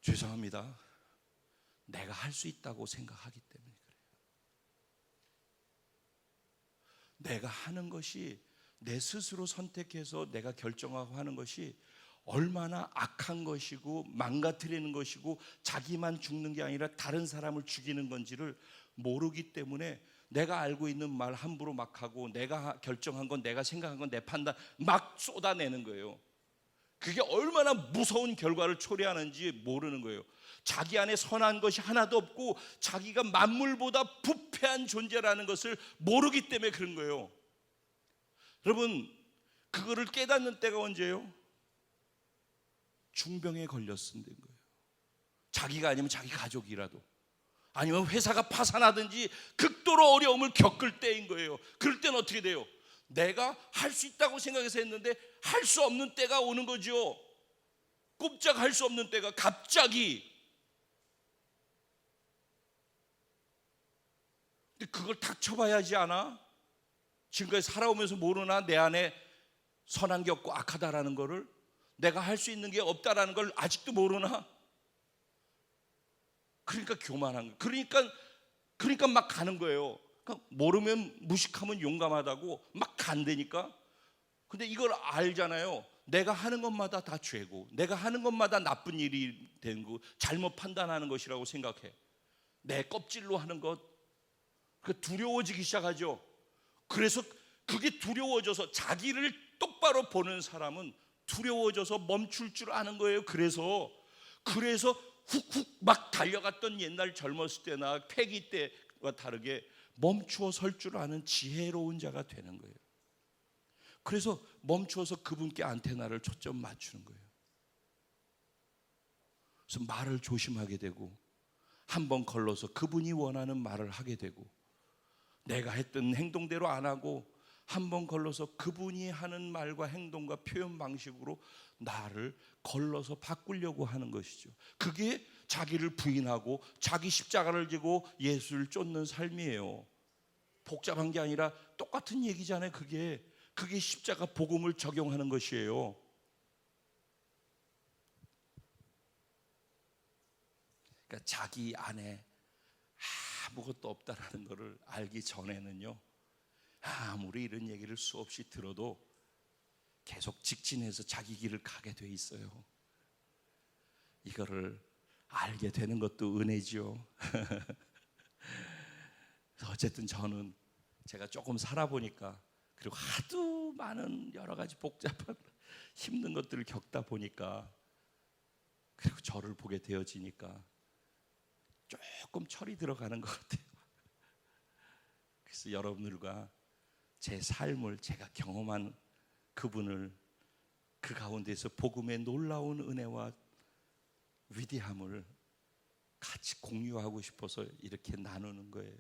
Speaker 1: 죄송합니다. 내가 할 수 있다고 생각하기 때문에 그래요. 내가 하는 것이, 내 스스로 선택해서 내가 결정하고 하는 것이 얼마나 악한 것이고 망가뜨리는 것이고 자기만 죽는 게 아니라 다른 사람을 죽이는 건지를 모르기 때문에 내가 알고 있는 말 함부로 막 하고, 내가 결정한 건, 내가 생각한 건, 내 판단 막 쏟아내는 거예요. 그게 얼마나 무서운 결과를 초래하는지 모르는 거예요. 자기 안에 선한 것이 하나도 없고 자기가 만물보다 부패한 존재라는 것을 모르기 때문에 그런 거예요. 여러분, 그거를 깨닫는 때가 언제예요? 중병에 걸렸을 때인 거예요. 자기가 아니면 자기 가족이라도, 아니면 회사가 파산하든지 극도로 어려움을 겪을 때인 거예요. 그럴 때는 어떻게 돼요? 내가 할 수 있다고 생각해서 했는데 할 수 없는 때가 오는 거죠. 꼼짝 할 수 없는 때가 갑자기. 근데 그걸 닥쳐봐야지 않아? 지금까지 살아오면서 모르나? 내 안에 선한 게 없고 악하다라는 거를, 내가 할 수 있는 게 없다라는 걸 아직도 모르나? 그러니까 교만한 거예요. 그러니까 막 가는 거예요. 그러니까 모르면, 무식하면 용감하다고 막 간다니까. 근데 이걸 알잖아요. 내가 하는 것마다 다 죄고, 내가 하는 것마다 나쁜 일이 된 거, 잘못 판단하는 것이라고 생각해. 내 껍질로 하는 것, 그 두려워지기 시작하죠. 그래서 그게 두려워져서, 자기를 똑바로 보는 사람은 두려워져서 멈출 줄 아는 거예요. 그래서 훅훅 막 달려갔던 옛날 젊었을 때나 패기 때와 다르게 멈추어 설 줄 아는 지혜로운 자가 되는 거예요. 그래서 멈추어서 그분께 안테나를 초점 맞추는 거예요. 그래서 말을 조심하게 되고, 한번 걸러서 그분이 원하는 말을 하게 되고, 내가 했던 행동대로 안 하고 한번 걸러서 그분이 하는 말과 행동과 표현 방식으로 나를 걸러서 바꾸려고 하는 것이죠. 그게 자기를 부인하고 자기 십자가를 지고 예수를 쫓는 삶이에요. 복잡한 게 아니라 똑같은 얘기잖아요. 그게 십자가 복음을 적용하는 것이에요. 그러니까 자기 안에 아무것도 없다라는 것을 알기 전에는요, 아무리 이런 얘기를 수없이 들어도 계속 직진해서 자기 길을 가게 돼 있어요. 이거를 알게 되는 것도 은혜지요. 어쨌든 저는 제가 조금 살아보니까, 그리고 하도 많은 여러 가지 복잡한 힘든 것들을 겪다 보니까, 그리고 저를 보게 되어지니까 조금 철이 들어가는 것 같아요. 그래서 여러분들과 제 삶을, 제가 경험한 그분을, 그 가운데서 복음의 놀라운 은혜와 위대함을 같이 공유하고 싶어서 이렇게 나누는 거예요.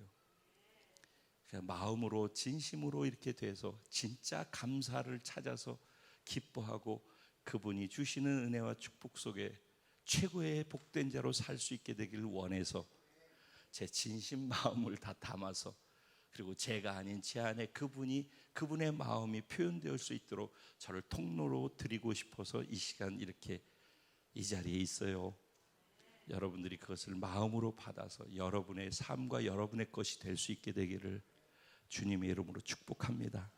Speaker 1: 마음으로, 진심으로 이렇게 돼서 진짜 감사를 찾아서 기뻐하고 그분이 주시는 은혜와 축복 속에 최고의 복된 자로 살 수 있게 되기를 원해서 제 진심 마음을 다 담아서, 그리고 제가 아닌 제 안에 그분의 마음이 표현될 수 있도록 저를 통로로 드리고 싶어서 이 시간 이렇게 이 자리에 있어요. 여러분들이 그것을 마음으로 받아서 여러분의 삶과 여러분의 것이 될 수 있게 되기를 주님의 이름으로 축복합니다.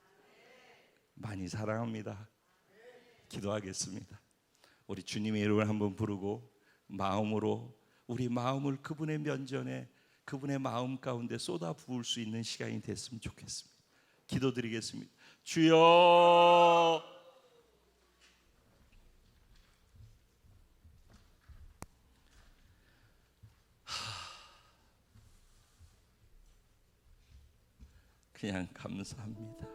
Speaker 1: 많이 사랑합니다. 기도하겠습니다. 우리 주님의 이름을 한번 부르고 마음으로 우리 마음을 그분의 면전에 그분의 마음 가운데 쏟아 부을 수 있는 시간이 됐으면 좋겠습니다. 기도드리겠습니다. 주여, 그냥 감사합니다.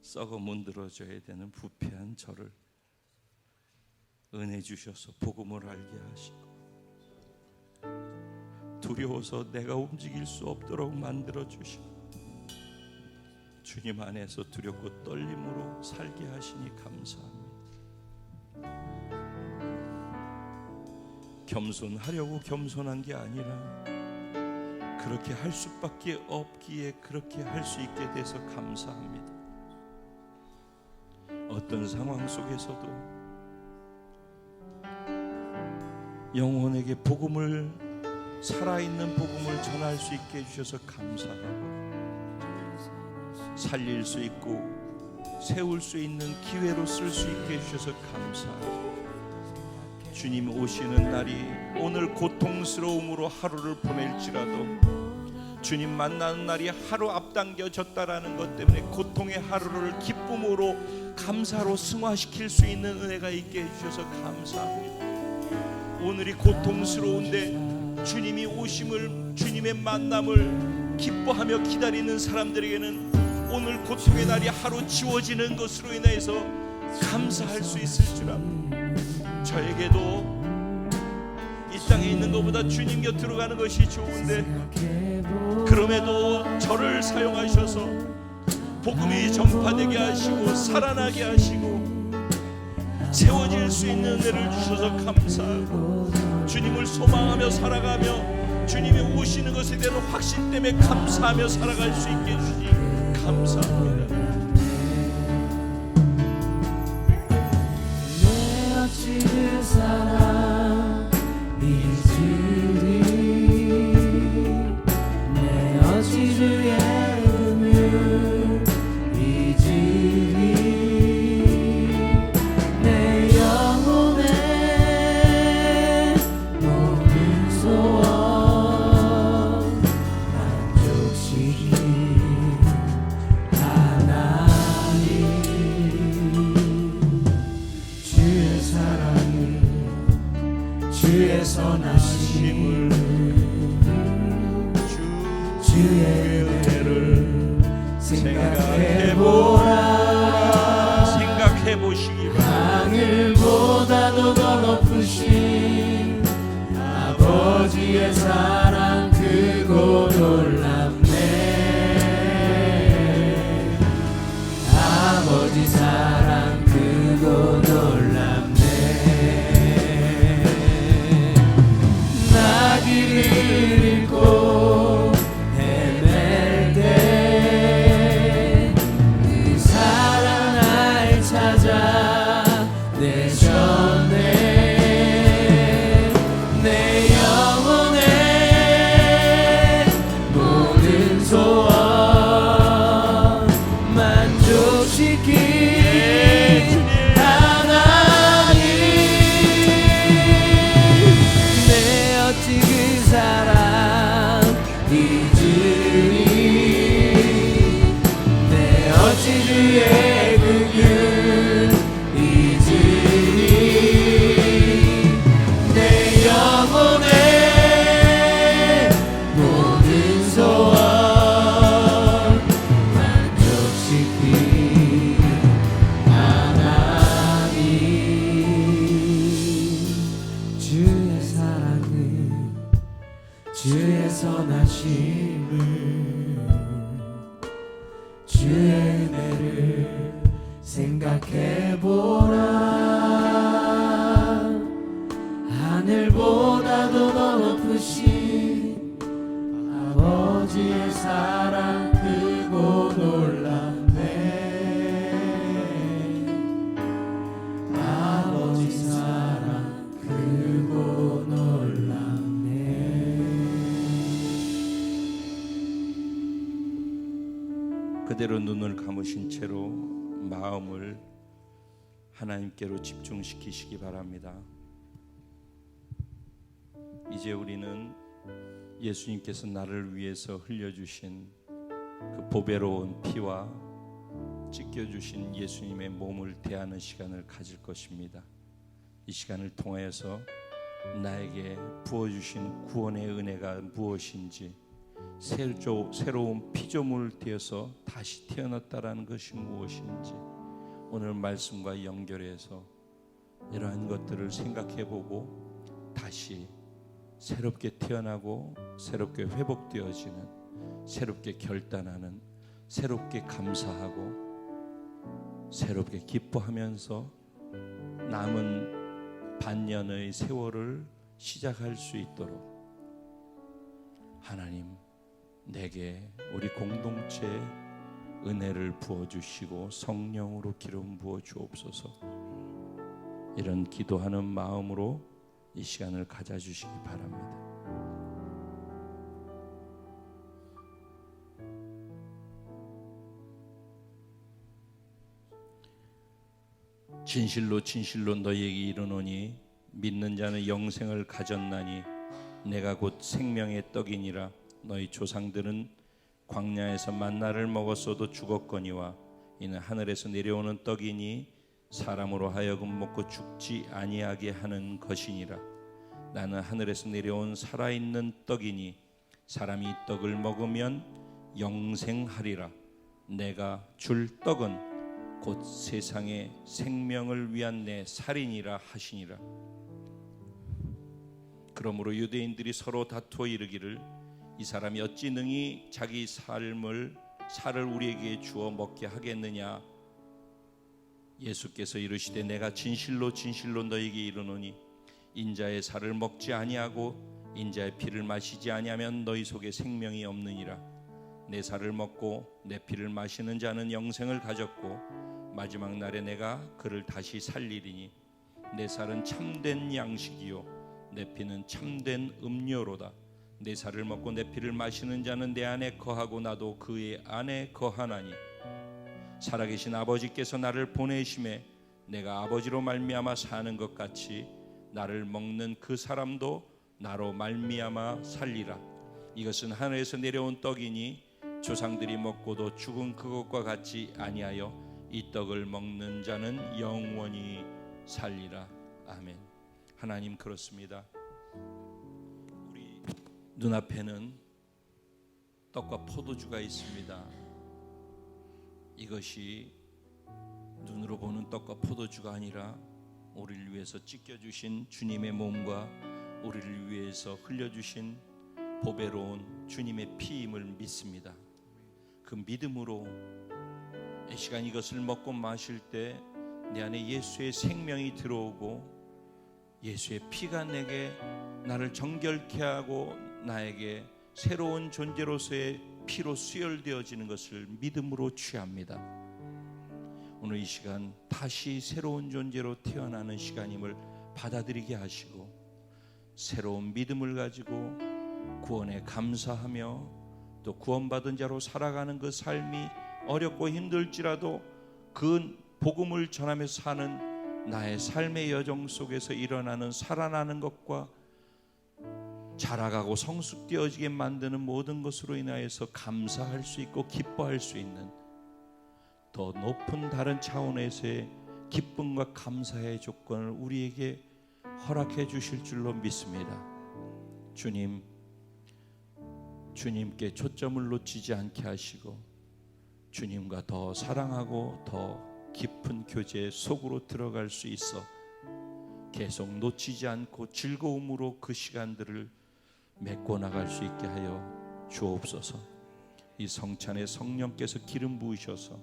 Speaker 1: 썩어 문드러져야 되는 부패한 저를 은혜 주셔서 복음을 알게 하시고 두려워서 내가 움직일 수 없도록 만들어 주시고 주님 안에서 두렵고 떨림으로 살게 하시니 감사합니다. 겸손하려고 겸손한 게 아니라 그렇게 할 수밖에 없기에 그렇게 할 수 있게 돼서 감사합니다. 어떤 상황 속에서도 영혼에게 복음을, 살아있는 복음을 전할 수 있게 해주셔서 감사하고 살릴 수 있고 세울 수 있는 기회로 쓸 수 있게 해주셔서 감사하고 주님 오시는 날이 오늘 고통스러움으로 하루를 보낼지라도 주님 만나는 날이 하루 앞당겨졌다라는 것 때문에 고통의 하루를 기쁨으로 감사로 승화시킬 수 있는 은혜가 있게 해주셔서 감사합니다. 오늘이 고통스러운데 주님이 오심을, 주님의 만남을 기뻐하며 기다리는 사람들에게는 오늘 고통의 날이 하루 지워지는 것으로 인해서 감사할 수 있을 줄 압니다. 저에게도 이 땅에 있는 것보다 주님 곁으로 가는 것이 좋은데 그럼에도 저를 사용하셔서 복음이 전파되게 하시고 살아나게 하시고 세워질 수 있는 은혜를 주셔서 감사하고 주님을 소망하며 살아가며 주님이 오시는 것에 대한 확신 때문에 감사하며 살아갈 수 있게 해주시니 감사합니다.
Speaker 2: 내 어찌 그 사랑 잊으리 내 어찌 주의 은을 잊으리 내 영혼의 모든 소원 만족시키 하나님 주의 사랑을 주의 선하심을 주의 은혜를 생각해보라
Speaker 1: 생각해보시기 바랍니다.
Speaker 2: 하늘보다도 더 높으신 아버지의 사랑 크고 놀랍네 아버지 사랑 크고 놀랍네 나 길을 잃고 헤맬 때 그 사랑 날 찾아 내셨네 내 영혼의 모든 소원 만족시키 주의 긍휼 잊으리 내 영혼의 모든 소원 만족시키 하나님 주의 사랑을 주의 선하심을 주의 은혜를 생각해보라 하늘보다도 더 높으신 아버지의 사랑 크고 놀랍네 아버지 사랑 크고 놀랍네
Speaker 1: 그대로 눈을 감으신 채로 마음을 하나님께로 집중시키시기 바랍니다. 이제 우리는 예수님께서 나를 위해서 흘려주신 그 보배로운 피와 찢겨주신 예수님의 몸을 대하는 시간을 가질 것입니다. 이 시간을 통하여서 나에게 부어주신 구원의 은혜가 무엇인지, 새로운 피조물 되어서 다시 태어났다라는 것이 무엇인지 오늘 말씀과 연결해서 이러한 것들을 생각해보고 다시 새롭게 태어나고 새롭게 회복되어지는, 새롭게 결단하는, 새롭게 감사하고 새롭게 기뻐하면서 남은 반년의 세월을 시작할 수 있도록 하나님 내게 우리 공동체에 은혜를 부어주시고 성령으로 기름 부어 주옵소서. 이런 기도하는 마음으로 이 시간을 가져주시기 바랍니다. 진실로 진실로 너희에게 이르노니 믿는 자는 영생을 가졌나니 내가 곧 생명의 떡이니라. 너희 조상들은 광야에서 만나를 먹었어도 죽었거니와 이는 하늘에서 내려오는 떡이니 사람으로 하여금 먹고 죽지 아니하게 하는 것이니라. 나는 하늘에서 내려온 살아있는 떡이니 사람이 이 떡을 먹으면 영생하리라. 내가 줄 떡은 곧 세상의 생명을 위한 내 살이니라 하시니라. 그러므로 유대인들이 서로 다투어 이르기를 이 사람이 어찌 능히 자기 살을 우리에게 주어 먹게 하겠느냐. 예수께서 이르시되 내가 진실로 진실로 너희에게 이르노니 인자의 살을 먹지 아니하고 인자의 피를 마시지 아니하면 너희 속에 생명이 없느니라. 내 살을 먹고 내 피를 마시는 자는 영생을 가졌고 마지막 날에 내가 그를 다시 살리리니 내 살은 참된 양식이요 내 피는 참된 음료로다. 내 살을 먹고 내 피를 마시는 자는 내 안에 거하고 나도 그의 안에 거하나니 살아계신 아버지께서 나를 보내심에 내가 아버지로 말미암아 사는 것 같이 나를 먹는 그 사람도 나로 말미암아 살리라. 이것은 하늘에서 내려온 떡이니 조상들이 먹고도 죽은 그것과 같지 아니하여 이 떡을 먹는 자는 영원히 살리라. 아멘. 하나님, 그렇습니다. 우리 눈앞에는 떡과 포도주가 있습니다. 이것이 눈으로 보는 떡과 포도주가 아니라 우리를 위해서 찢겨주신 주님의 몸과 우리를 위해서 흘려주신 보배로운 주님의 피임을 믿습니다. 그 믿음으로 이 시간 이것을 먹고 마실 때 내 안에 예수의 생명이 들어오고 예수의 피가 내게 나를 정결케 하고 나에게 새로운 존재로서의 피로 수혈되어지는 것을 믿음으로 취합니다. 오늘 이 시간 다시 새로운 존재로 태어나는 시간임을 받아들이게 하시고 새로운 믿음을 가지고 구원에 감사하며 또 구원받은 자로 살아가는 그 삶이 어렵고 힘들지라도 그 복음을 전하면서 사는 나의 삶의 여정 속에서 일어나는 살아나는 것과 자라가고 성숙되어지게 만드는 모든 것으로 인하여서 감사할 수 있고 기뻐할 수 있는 더 높은 다른 차원에서의 기쁨과 감사의 조건을 우리에게 허락해 주실 줄로 믿습니다. 주님께 초점을 놓치지 않게 하시고 주님과 더 사랑하고 더 깊은 교제 속으로 들어갈 수 있어 계속 놓치지 않고 즐거움으로 그 시간들을 맺고 나갈 수 있게 하여 주옵소서. 이 성찬에 성령께서 기름 부으셔서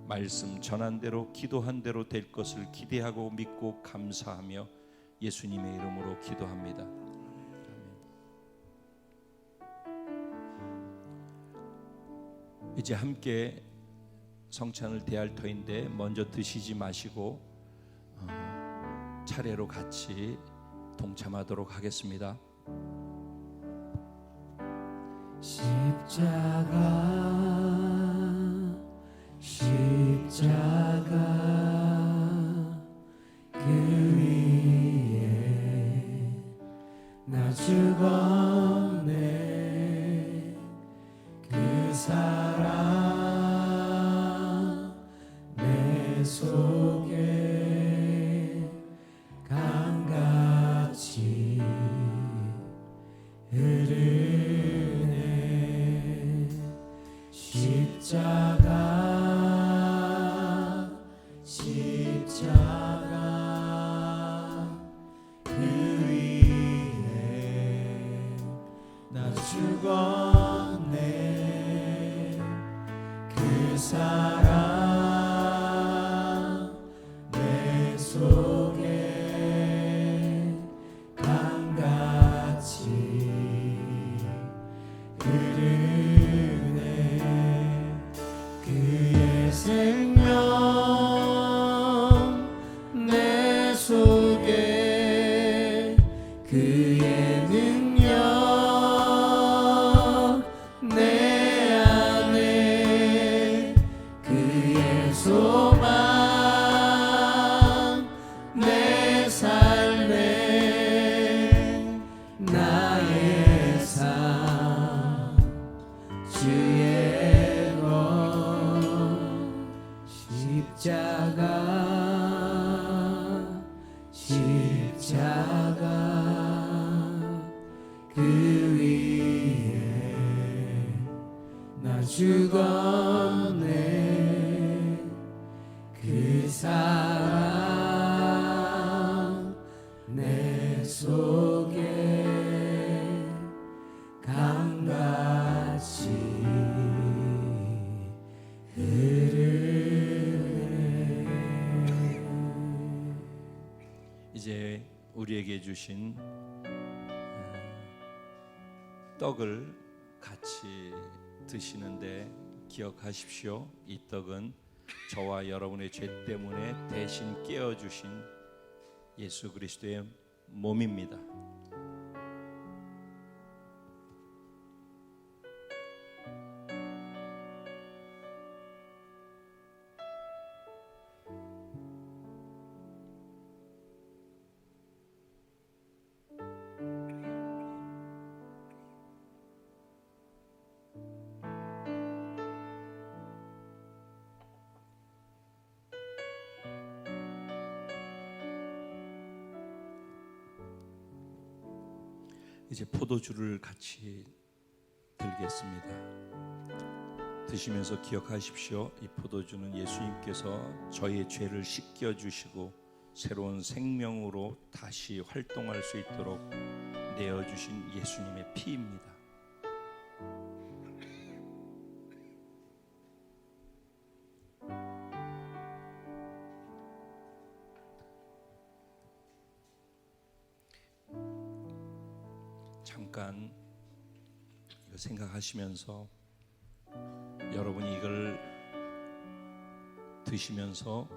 Speaker 1: 말씀 전한 대로 기도한 대로 될 것을 기대하고 믿고 감사하며 예수님의 이름으로 기도합니다. 이제 함께 성찬을 대할 터인데 먼저 드시지 마시고 차례로 같이 동참하도록 하겠습니다.
Speaker 2: 십자가 십자가 그 위에 나 죽었네. 그 사랑 내 속에 강같이 흐르네. 그의 생명 내 속에 그의 능력 내 안에 그의 소망 내 삶에 나의 삶 주의 것 십자가 그 위에 나 죽었네. 그 사랑 내 속에 강같이 흐르네.
Speaker 1: 이제 우리에게 주신 떡을 같이 드시는데 기억하십시오. 이 떡은 저와 여러분의 죄 때문에 대신 깨어주신 예수 그리스도의 몸입니다. 이제 포도주를 같이 들겠습니다. 드시면서 기억하십시오. 이 포도주는 예수님께서 저희의 죄를 씻겨주시고 새로운 생명으로 다시 활동할 수 있도록 내어주신 예수님의 피입니다. 잠깐 이거 생각하시면서 여러분이 이걸 드시면서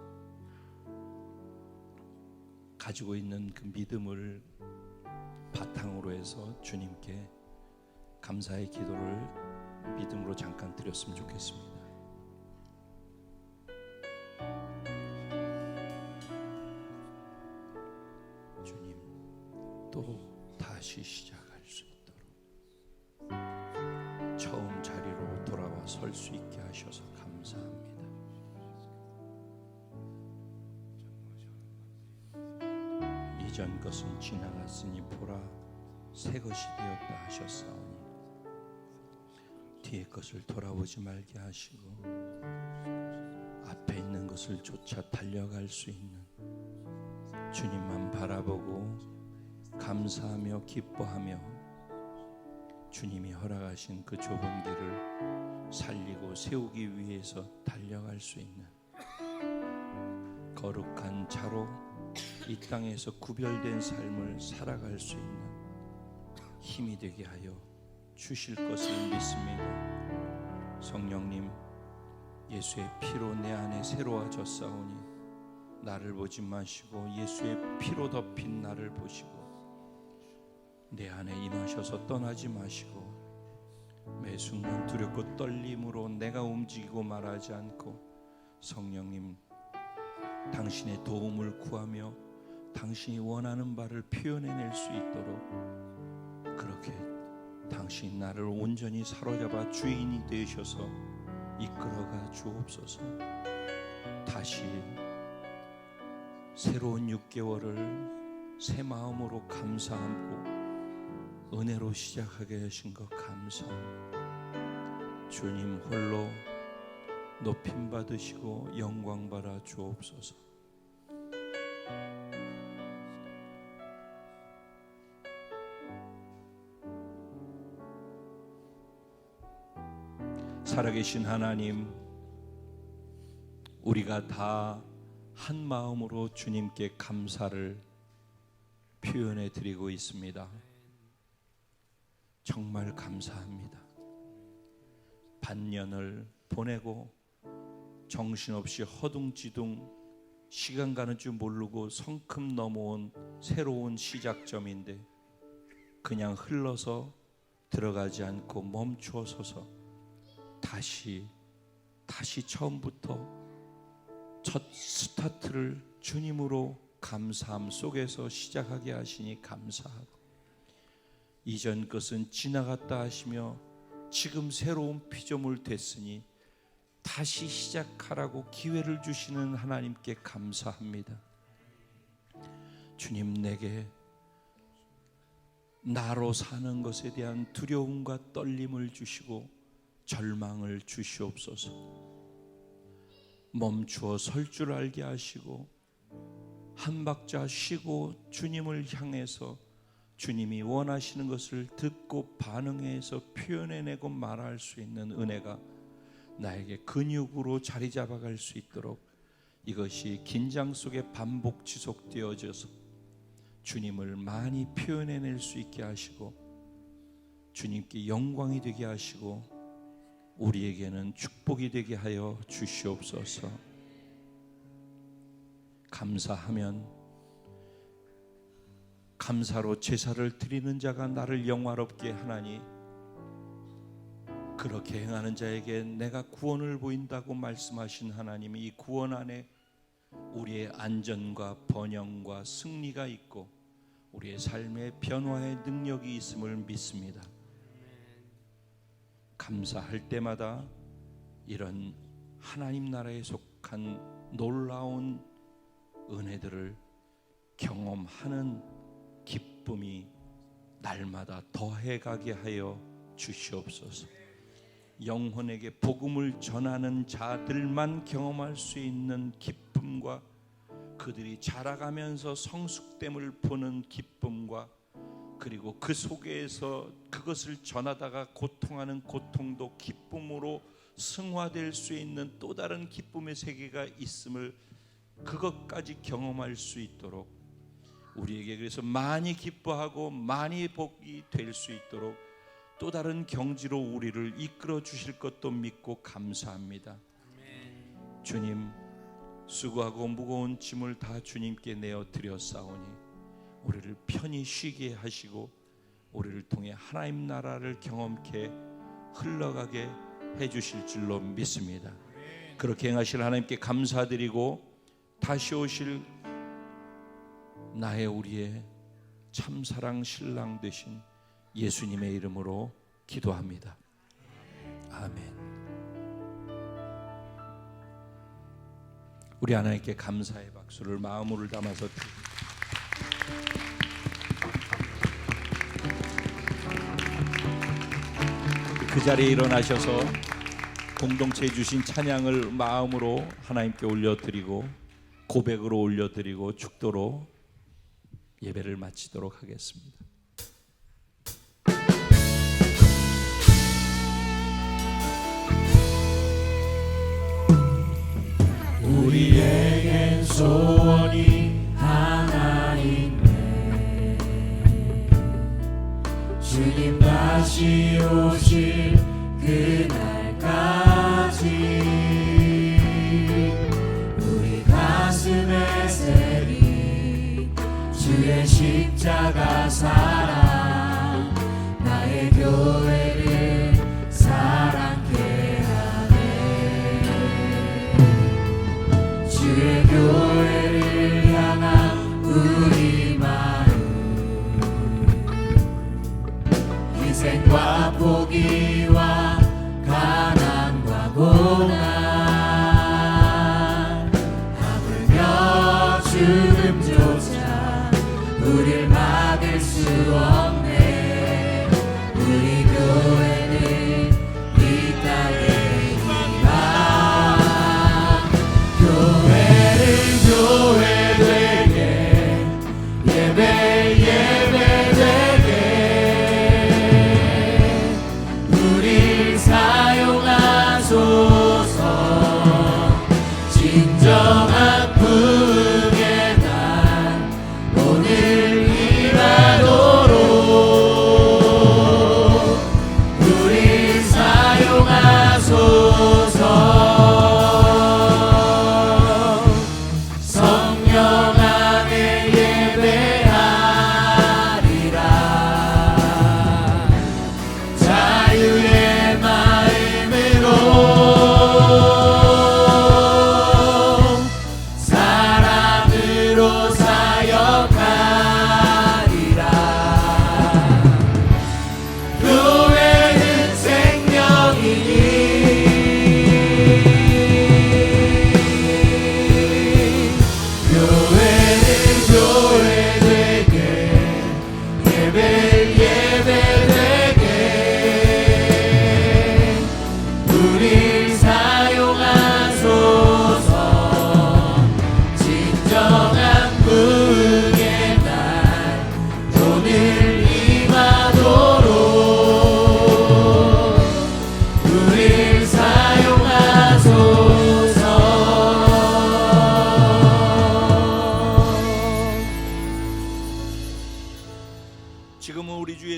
Speaker 1: 가지고 있는 그 믿음을 바탕으로 해서 주님께 감사의 기도를 믿음으로 잠깐 드렸으면 좋겠습니다. 주님, 또 다시 시작할 수 있도록 처음 자리로 돌아와 설 수 있게 하셔서 감사합니다. 이전 것은 지나갔으니 보라 새 것이 되었다 하셨사오니 뒤의 것을 돌아보지 말게 하시고 앞에 있는 것을 쫓아 달려갈 수 있는 주님만 바라보고 감사하며 기뻐하며 주님이 허락하신 그 좁은 길을 살리고 세우기 위해서 달려갈 수 있는 거룩한 자로 이 땅에서 구별된 삶을 살아갈 수 있는 힘이 되게 하여 주실 것을 믿습니다. 성령님, 예수의 피로 내 안에 새로워졌사오니 나를 보지 마시고 예수의 피로 덮인 나를 보시고 내 안에 임하셔서 떠나지 마시고 매 순간 두렵고 떨림으로 내가 움직이고 말하지 않고 성령님, 당신의 도움을 구하며 당신이 원하는 바를 표현해낼 수 있도록 그렇게 당신 나를 온전히 사로잡아 주인이 되셔서 이끌어가 주옵소서. 다시 새로운 6개월을 새 마음으로 감사하고 은혜로 시작하게 하신 것 감사합니다. 주님 홀로 높임 받으시고 영광 받아 주옵소서. 살아계신 하나님, 우리가 다 한 마음으로 주님께 감사를 표현해 드리고 있습니다. 정말 감사합니다. 반년을 보내고 정신없이 허둥지둥 시간 가는 줄 모르고 성큼 넘어온 새로운 시작점인데 그냥 흘러서 들어가지 않고 멈추어 서서 다시 처음부터 첫 스타트를 주님으로 감사함 속에서 시작하게 하시니 감사하고, 이전 것은 지나갔다 하시며 지금 새로운 피조물 됐으니 다시 시작하라고 기회를 주시는 하나님께 감사합니다. 주님, 내게 나로 사는 것에 대한 두려움과 떨림을 주시고 절망을 주시옵소서. 멈추어 설 줄 알게 하시고 한 박자 쉬고 주님을 향해서 주님이 원하시는 것을 듣고 반응해서 표현해내고 말할 수 있는 은혜가 나에게 근육으로 자리 잡아갈 수 있도록, 이것이 긴장 속에 반복 지속되어져서 주님을 많이 표현해낼 수 있게 하시고 주님께 영광이 되게 하시고 우리에게는 축복이 되게 하여 주시옵소서. 감사하면 감사로 제사를 드리는 자가 나를 영화롭게 하나니, 그렇게 행하는 자에게 내가 구원을 보인다고 말씀하신 하나님이 이 구원 안에 우리의 안전과 번영과 승리가 있고 우리의 삶의 변화의 능력이 있음을 믿습니다. 감사할 때마다 이런 하나님 나라에 속한 놀라운 은혜들을 경험하는 기쁨이 날마다 더해가게 하여 주시옵소서. 영혼에게 복음을 전하는 자들만 경험할 수 있는 기쁨과 그들이 자라가면서 성숙됨을 보는 기쁨과, 그리고 그 속에서 그것을 전하다가 고통하는 고통도 기쁨으로 승화될 수 있는 또 다른 기쁨의 세계가 있음을, 그것까지 경험할 수 있도록 우리에게, 그래서 많이 기뻐하고 많이 복이 될 수 있도록 또 다른 경지로 우리를 이끌어 주실 것도 믿고 감사합니다. 주님, 수고하고 무거운 짐을 다 주님께 내어 드렸사오니 우리를 편히 쉬게 하시고 우리를 통해 하나님 나라를 경험케 흘러가게 해주실 줄로 믿습니다. 그렇게 행하실 하나님께 감사드리고 다시 오실 나의 우리의 참사랑 신랑 되신 예수님의 이름으로 기도합니다. 아멘. 우리 하나님께 감사의 박수를 마음으로 담아서 드립니다. 그 자리에 일어나셔서 공동체에 주신 찬양을 마음으로 하나님께 올려드리고 고백으로 올려드리고 축도로 예배를 마치도록 하겠습니다.
Speaker 2: 우리에겐 소원이 하나 있네. 주님 다시 오실 그날까지 우리 가슴에 새긴 주의 십자가 사랑, 나의 교회를 사랑케 하네. 주의 교회를 향한 우리 마음, 희생과 포기와 가난과 고난, 하물며 죽음조차 우릴 막을 수 없네. 우리 교회는 이 땅에 희망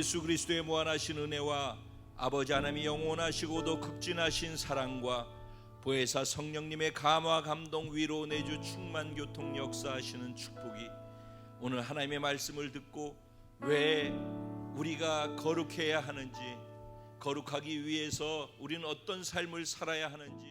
Speaker 1: 예수 그리스도의 무한하신 은혜와 아버지 하나님의 영원하시고도 극진하신 사랑과 보혜사 성령님의 감화 감동 위로 내주 충만 교통 역사하시는 축복이 오늘 하나님의 말씀을 듣고 왜 우리가 거룩해야 하는지, 거룩하기 위해서 우리는 어떤 삶을 살아야 하는지